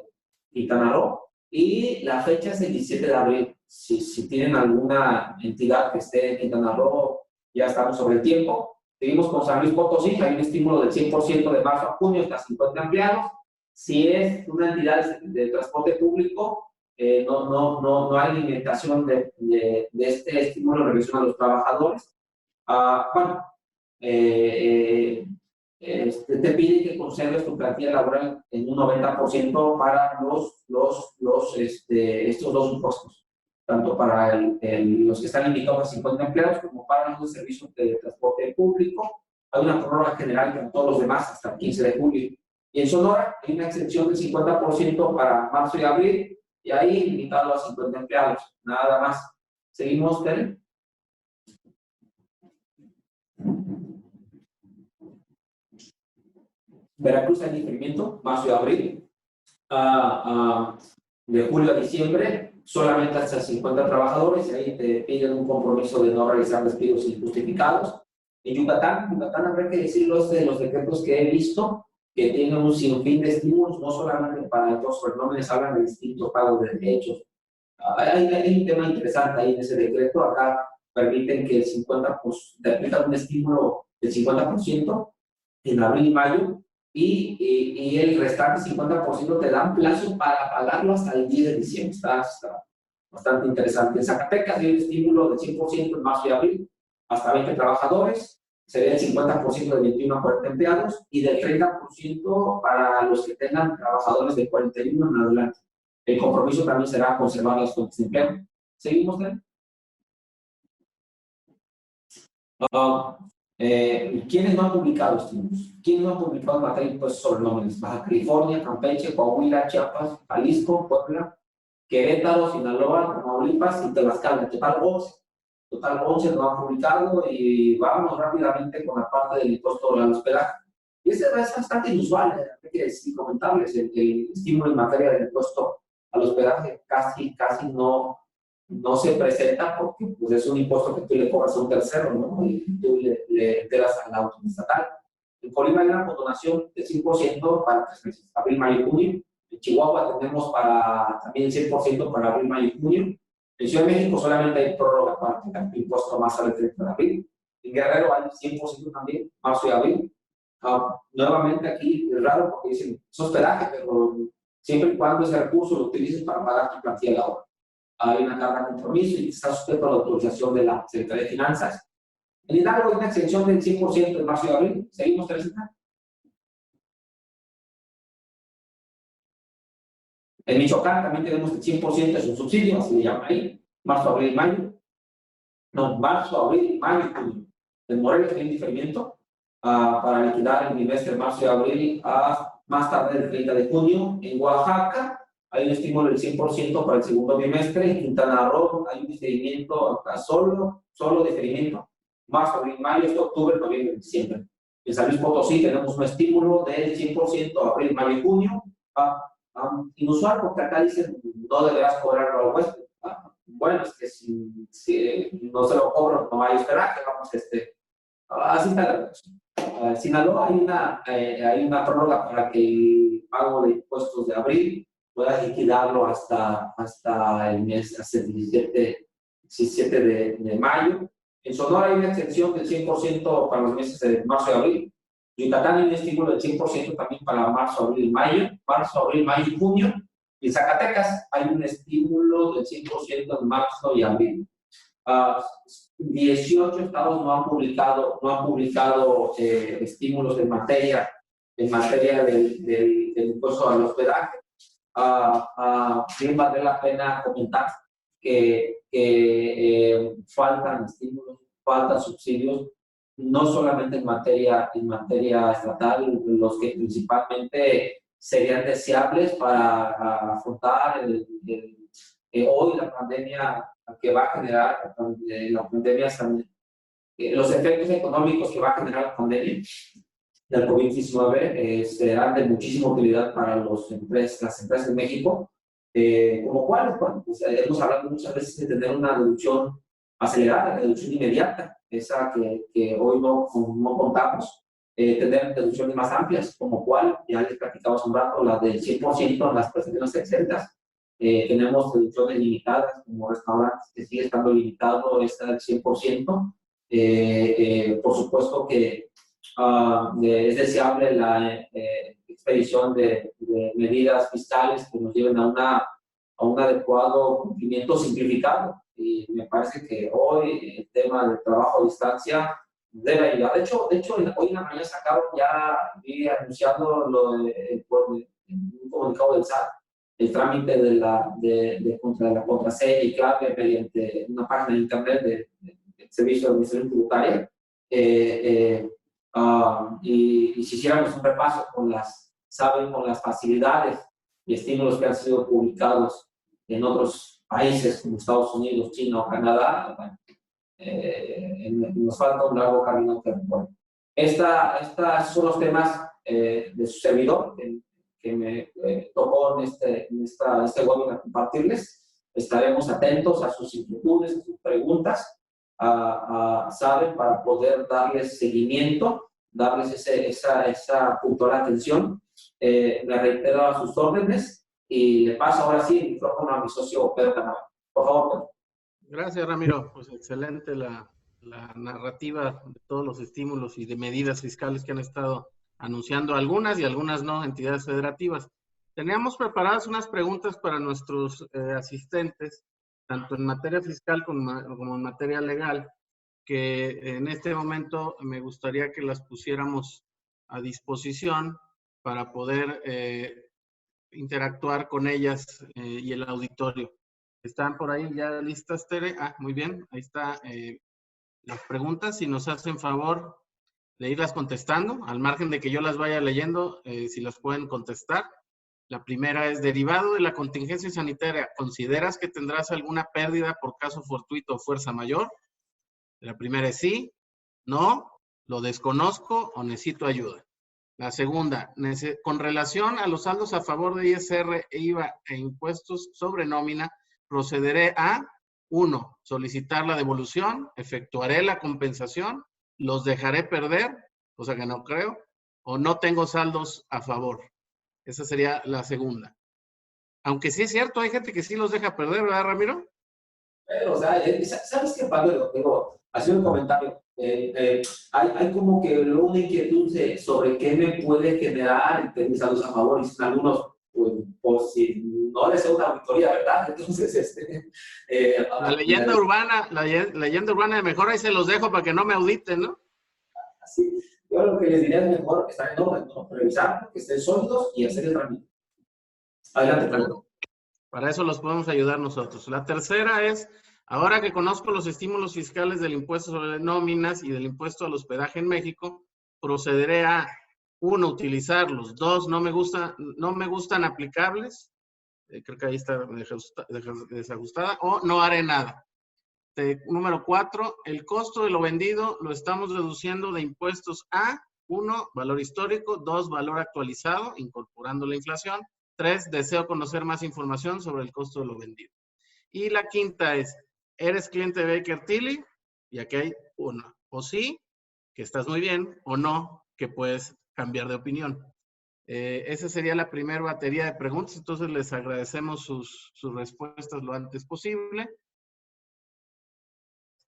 Quintana Roo, y la fecha es el 17 de abril. Si tienen alguna entidad que esté en Quintana Roo, ya estamos sobre el tiempo. Seguimos con San Luis Potosí, hay un estímulo del 100% de marzo a junio, hasta 50 empleados. Si es una entidad de transporte público, no hay limitación de este estímulo en relación a los trabajadores. Bueno, te pide que conserves tu plantilla laboral en un 90% para estos dos impuestos, tanto para los que están limitados a 50 empleados como para los de servicios de transporte público. Hay una prórroga general con todos los demás hasta el 15 de julio. Y en Sonora hay una excepción del 50% para marzo y abril, y ahí limitado a 50 empleados, nada más. ¿Seguimos, Tere? Veracruz hay diferimiento, marzo y abril. De julio a diciembre, solamente hasta 50 trabajadores, y ahí te piden un compromiso de no realizar despidos injustificados. En Yucatán habrá que decirlo, es de los decretos que he visto que tienen un sinfín de estímulos, no solamente para estos fenómenos, hablan de distintos pagos de derechos. Hay un tema interesante ahí en ese decreto. Acá permiten que el 50%, te aplican un estímulo del 50% en abril y mayo, y el restante 50% te dan plazo para pagarlo hasta el 10 de diciembre. Está bastante interesante. En Zacatecas hay un estímulo del 100% en marzo y abril, hasta 20 trabajadores, sería el 50% de 21 a 40 empleados, y del 30% para los que tengan trabajadores de 41 en adelante. El compromiso también será conservar las fuentes de empleo. ¿Seguimos, Len? ¿Quiénes no han publicado estímulos? ¿Quiénes no han publicado en materia de impuestos sobre nóminas? Baja California, Campeche, Coahuila, Chiapas, Jalisco, Puebla, Querétaro, Sinaloa, Tamaulipas y Tlaxcala. Total 11 no han publicado, y vamos rápidamente con la parte del impuesto al hospedaje. Y ese es bastante inusual, hay que decir, comentarles, el estímulo en materia del impuesto al hospedaje casi no se presenta, porque pues, es un impuesto que tú le cobras a un tercero, ¿no? Y tú le enteras a la autoridad estatal. En Colima hay una condonación de 100% para 3 meses, abril, mayo y junio. En Chihuahua tenemos también el 100% para abril, mayo y junio. En Ciudad de México solamente hay prórroga para el impuesto más al 30 de abril. En Guerrero hay 100% también, marzo y abril. Nuevamente aquí es raro porque dicen, es hospedaje, pero siempre y cuando ese recurso lo utilices para pagar tu plantilla laboral. Hay una carta de compromiso y está sujeto a la autorización de la Secretaría de Finanzas. En Hidalgo hay una exención del 100% en marzo y abril. ¿Seguimos, Teresita? En Michoacán también tenemos el 100% de su subsidio, así le llaman ahí, marzo, abril, mayo. No, marzo, abril, mayo y junio. En Morelos tiene diferimiento para liquidar el trimestre marzo y abril a más tarde del 30 de junio. En Oaxaca hay un estímulo del 100% para el segundo trimestre. En Quintana Roo hay un diferimiento, solo diferimiento. Marzo, abril, mayo, octubre, noviembre, diciembre. En San Luis Potosí tenemos un estímulo del 100% abril, mayo y junio. Inusual porque acá dicen no deberás cobrarlo al huésped. Bueno, es que si no se lo cobro, no hay hospedaje, vamos, así está la cosa. Sinaloa hay una prórroga para que el pago de impuestos de abril pueda liquidarlo hasta el mes, hasta el 17 de mayo. En Sonora hay una extensión del 100% para los meses de marzo y abril. Yucatán hay un estímulo del 100% también para marzo, abril, mayo y junio. Y en Zacatecas hay un estímulo del 100% en marzo y abril. 18 estados no han publicado estímulos en materia del impuesto al hospedaje. Bien vale la pena comentar que faltan estímulos, faltan subsidios, no solamente en materia estatal, los que principalmente serían deseables para afrontar hoy la pandemia que va a generar los efectos económicos que va a generar la pandemia del COVID-19 serán de muchísima utilidad para las empresas de México, como cuáles, bueno, pues, hemos hablado muchas veces de tener una reducción acelerada, reducción inmediata, esa que hoy no contamos, tener reducciones más amplias, como cuál, ya les platicamos un rato, la del 100% en las prestaciones exentas. Tenemos reducciones limitadas, como restaurantes, que sigue estando limitado esta del 100%. Por supuesto que es deseable la expedición de medidas fiscales que nos lleven a un adecuado cumplimiento simplificado. Y me parece que hoy el tema del trabajo a distancia debe ayudar. De hecho hoy en la mañana sacaron, ya vi anunciando por un comunicado del SAT, el trámite de la contraseña y clave mediante una página de internet del Servicio de Administración Tributaria. Y si hiciéramos un repaso con las facilidades y estímulos que han sido publicados en otros países como Estados Unidos, China o Canadá, bueno, nos falta un largo camino que recorrer. Estos son los temas de su servidor que me tocó en este webinar compartirles. Estaremos atentos a sus inquietudes, a sus preguntas, saben, para poder darles seguimiento, darles esa puntual atención. Me reitero a sus órdenes y le paso ahora sí el micrófono a mi socio Pedro Canal. Por favor, Pedro. Gracias, Ramiro. Pues excelente la narrativa de todos los estímulos y de medidas fiscales que han estado anunciando algunas y algunas no, entidades federativas. Teníamos preparadas unas preguntas para nuestros asistentes, tanto en materia fiscal como en materia legal, que en este momento me gustaría que las pusiéramos a disposición para poder interactuar con ellas y el auditorio. ¿Están por ahí ya listas, Tere? Muy bien, ahí está las preguntas. Si nos hacen favor de irlas contestando, al margen de que yo las vaya leyendo, si las pueden contestar. La primera es: derivado de la contingencia sanitaria, ¿consideras que tendrás alguna pérdida por caso fortuito o fuerza mayor? La primera es sí, no, lo desconozco o necesito ayuda. La segunda, con relación a los saldos a favor de ISR, IVA e impuestos sobre nómina, procederé a 1. Solicitar la devolución, efectuaré la compensación, los dejaré perder, cosa que no creo, o no tengo saldos a favor. Esa sería la segunda. Aunque sí es cierto, hay gente que sí los deja perder, ¿verdad, Ramiro? Pero, o sea, ¿sabes qué, Pablo? Digo, haciendo un comentario. Hay como que una inquietud sobre qué me puede generar mis saldos a favor. Y algunos, pues si no les hago una auditoría, ¿verdad? Entonces, la leyenda urbana de mejor ahí se los dejo para que no me auditen, ¿no? Sí, yo lo que les diría es mejor estar en orden, ¿no? Revisar que estén sólidos y hacer el trámite. Adelante, claro. Para eso los podemos ayudar nosotros. La tercera es, ahora que conozco los estímulos fiscales del impuesto sobre nóminas y del impuesto al hospedaje en México, procederé a, 1, utilizarlos. 2, no me gustan aplicables. Creo que ahí está desajustada. O no haré nada. Número 4, el costo de lo vendido lo estamos reduciendo de impuestos a 1, valor histórico, 2, valor actualizado, incorporando la inflación, 3, deseo conocer más información sobre el costo de lo vendido. Y la quinta es, ¿eres cliente de Baker Tilly? Y aquí hay una, o sí, que estás muy bien, o no, que puedes cambiar de opinión. Esa sería la primera batería de preguntas, entonces les agradecemos sus respuestas lo antes posible.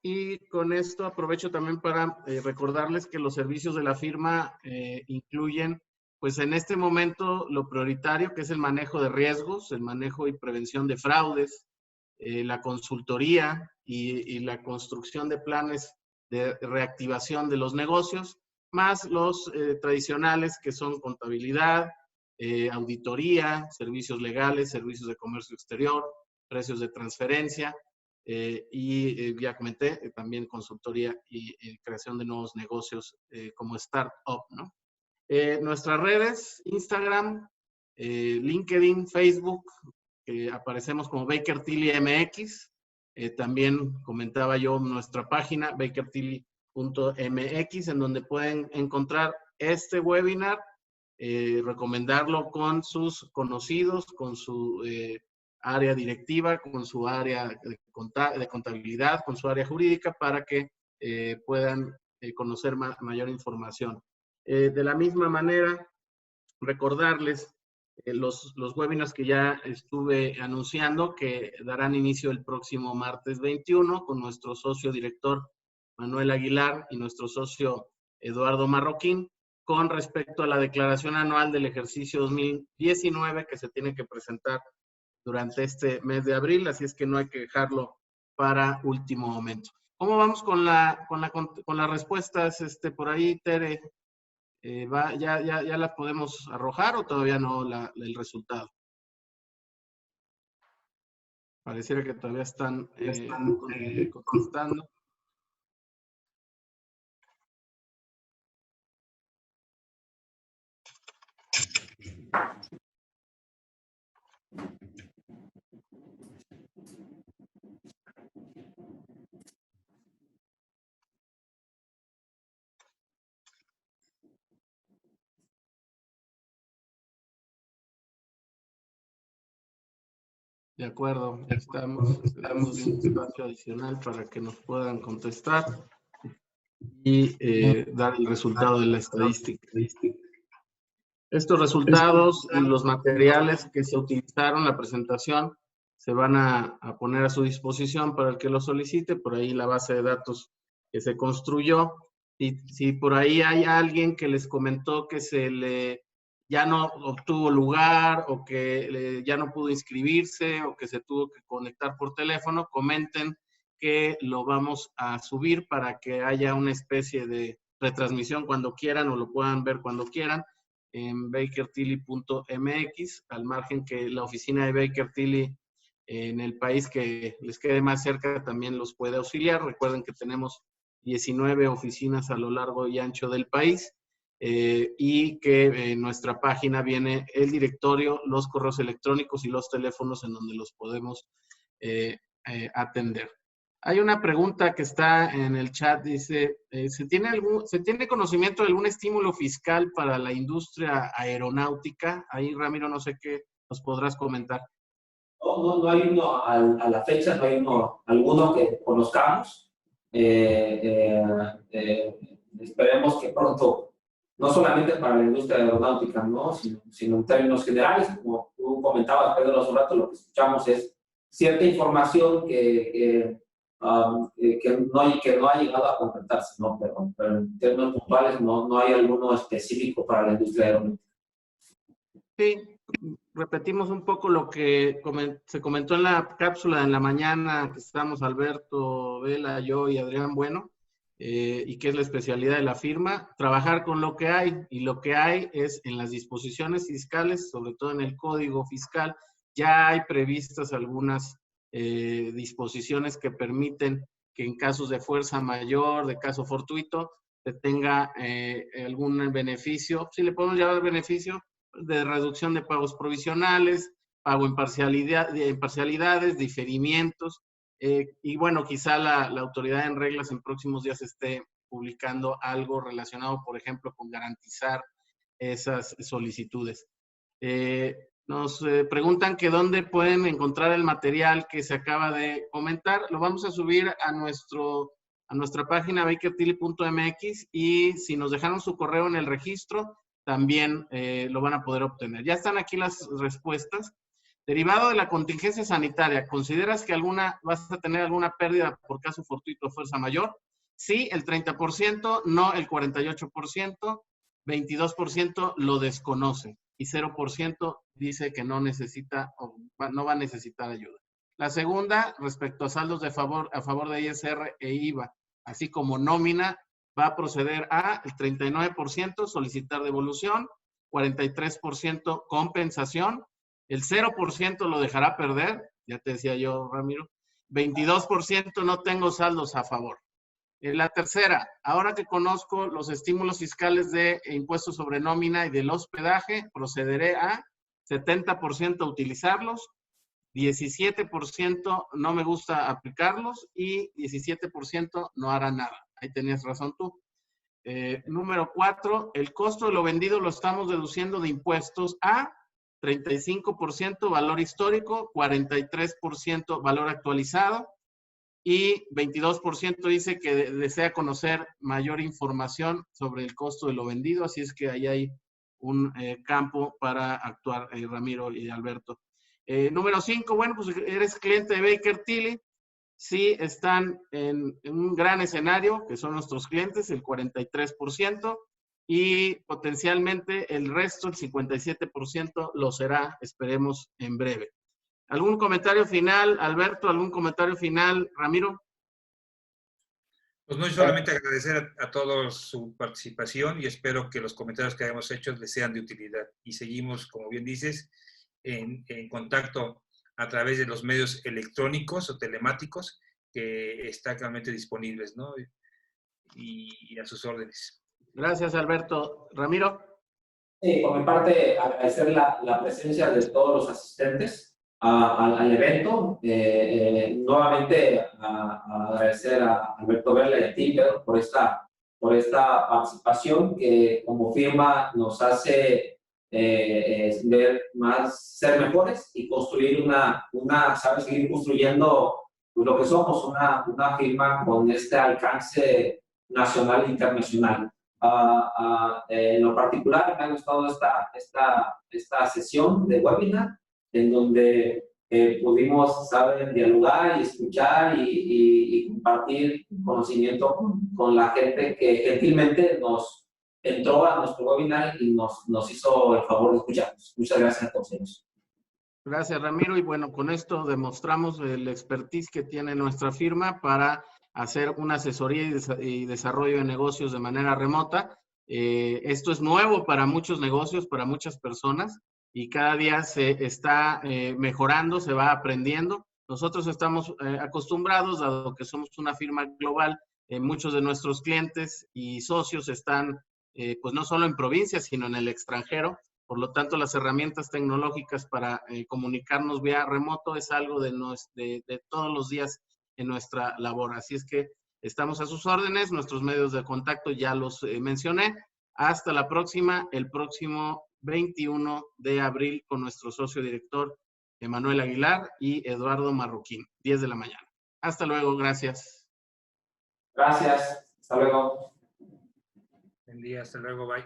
Y con esto aprovecho también para recordarles que los servicios de la firma incluyen, pues en este momento, lo prioritario, que es el manejo de riesgos, el manejo y prevención de fraudes, la consultoría y la construcción de planes de reactivación de los negocios, más los tradicionales que son contabilidad, auditoría, servicios legales, servicios de comercio exterior, precios de transferencia, ya comenté, también consultoría y creación de nuevos negocios como startup, ¿no? Nuestras redes, Instagram, LinkedIn, Facebook, aparecemos como Baker Tilly MX. También comentaba yo nuestra página, bakertilly.mx, en donde pueden encontrar este webinar, recomendarlo con sus conocidos, con su área directiva, con su área de contabilidad, con su área jurídica, para que puedan conocer mayor información. De la misma manera, recordarles los webinars que ya estuve anunciando, que darán inicio el próximo martes 21 con nuestro socio director Manuel Aguilar y nuestro socio Eduardo Marroquín, con respecto a la declaración anual del ejercicio 2019 que se tiene que presentar durante este mes de abril, así es que no hay que dejarlo para último momento. ¿Cómo vamos con las respuestas por ahí, Tere? ¿Ya las podemos arrojar o todavía no el resultado? Pareciera que todavía están contestando. De acuerdo, estamos dando un espacio adicional para que nos puedan contestar y dar el resultado de la estadística. Estos resultados y los materiales que se utilizaron, la presentación, se van a poner a su disposición para el que lo solicite. Por ahí la base de datos que se construyó. Si por ahí hay alguien que les comentó que ya no obtuvo lugar o que ya no pudo inscribirse o que se tuvo que conectar por teléfono, comenten que lo vamos a subir para que haya una especie de retransmisión cuando quieran o lo puedan ver cuando quieran en bakertilly.mx, al margen que la oficina de Baker Tilly en el país que les quede más cerca también los puede auxiliar. Recuerden que tenemos 19 oficinas a lo largo y ancho del país y que en nuestra página viene el directorio, los correos electrónicos y los teléfonos en donde los podemos atender. Hay una pregunta que está en el chat, dice, ¿se tiene conocimiento de algún estímulo fiscal para la industria aeronáutica? Ahí, Ramiro, no sé qué nos podrás comentar. No hay uno, a la fecha no hay alguno que conozcamos. Esperemos que pronto, no solamente para la industria aeronáutica, ¿no? sino en términos generales, como tú comentabas, Pedro, hace un rato, lo que escuchamos es cierta información que no ha llegado a concretarse, ¿no? Pero en términos puntuales no hay alguno específico para la industria aeronáutica. Sí, repetimos un poco lo que se comentó en la cápsula en la mañana, que estamos Alberto Vela, yo y Adrián Bueno, y que es la especialidad de la firma, trabajar con lo que hay, y lo que hay es en las disposiciones fiscales, sobre todo en el Código Fiscal, Ya hay previstas algunas disposiciones que permiten que en casos de fuerza mayor, de caso fortuito, se tenga algún beneficio, si le podemos llamar beneficio, de reducción de pagos provisionales, pago en parcialidades, diferimientos, y bueno, quizá la autoridad en reglas en próximos días esté publicando algo relacionado, por ejemplo, con garantizar esas solicitudes. Nos preguntan que dónde pueden encontrar el material que se acaba de comentar. Lo vamos a subir a nuestra página bakertilly.mx, y si nos dejaron su correo en el registro, también lo van a poder obtener. Ya están aquí las respuestas. Derivado de la contingencia sanitaria, ¿consideras que vas a tener alguna pérdida por caso fortuito o fuerza mayor? Sí, el 30%, no el 48%, 22% lo desconoce y 0% dice que no necesita o no va a necesitar ayuda. La segunda, respecto a saldos a favor de ISR e IVA, así como nómina, va a proceder a el 39% solicitar devolución, 43% compensación, el 0% lo dejará perder, ya te decía yo, Ramiro, 22% no tengo saldos a favor. La tercera, ahora que conozco los estímulos fiscales de impuestos sobre nómina y del hospedaje, procederé a 70% utilizarlos, 17% no me gusta aplicarlos y 17% no hará nada. Ahí tenías razón tú. Número 4, el costo de lo vendido lo estamos deduciendo de impuestos a 35% valor histórico, 43% valor actualizado y 22% dice que desea conocer mayor información sobre el costo de lo vendido, así es que ahí hay un campo para actuar, Ramiro y Alberto. Número 5, bueno, pues eres cliente de Baker Tilly, sí están en un gran escenario, que son nuestros clientes, el 43%, y potencialmente el resto, el 57%, lo será, esperemos, en breve. ¿Algún comentario final, Alberto? ¿Algún comentario final, Ramiro? Pues no, solamente agradecer a todos su participación y espero que los comentarios que hayamos hecho les sean de utilidad. Y seguimos, como bien dices, en contacto a través de los medios electrónicos o telemáticos que están claramente disponibles, ¿no? Y a sus órdenes. Gracias, Alberto. Ramiro. Sí, por mi parte, agradecer la presencia de todos los asistentes al evento. Nuevamente, agradecer a Alberto Vela y a ti, Pedro, por esta participación que como firma nos hace ver más, ser mejores y construir ¿sabes? Seguir construyendo lo que somos, una firma con este alcance nacional e internacional. En lo particular, me ha gustado esta sesión de webinar en donde pudimos dialogar y escuchar y compartir conocimiento con la gente que gentilmente nos entró a nuestro webinar y nos hizo el favor de escucharnos. Muchas gracias a todos ellos. Gracias, Ramiro. Y bueno, con esto demostramos el expertise que tiene nuestra firma para hacer una asesoría y desarrollo de negocios de manera remota. Esto es nuevo para muchos negocios, para muchas personas, y cada día se está mejorando, se va aprendiendo. Nosotros estamos acostumbrados, dado que somos una firma global, muchos de nuestros clientes y socios están pues no solo en provincias, sino en el extranjero. Por lo tanto, las herramientas tecnológicas para comunicarnos vía remoto es algo de todos los días en nuestra labor. Así es que estamos a sus órdenes. Nuestros medios de contacto ya los mencioné. Hasta la próxima, el próximo 21 de abril con nuestro socio director Emanuel Aguilar y Eduardo Marroquín, 10 de la mañana. Hasta luego, gracias. Gracias, hasta luego. Buen día, hasta luego, bye.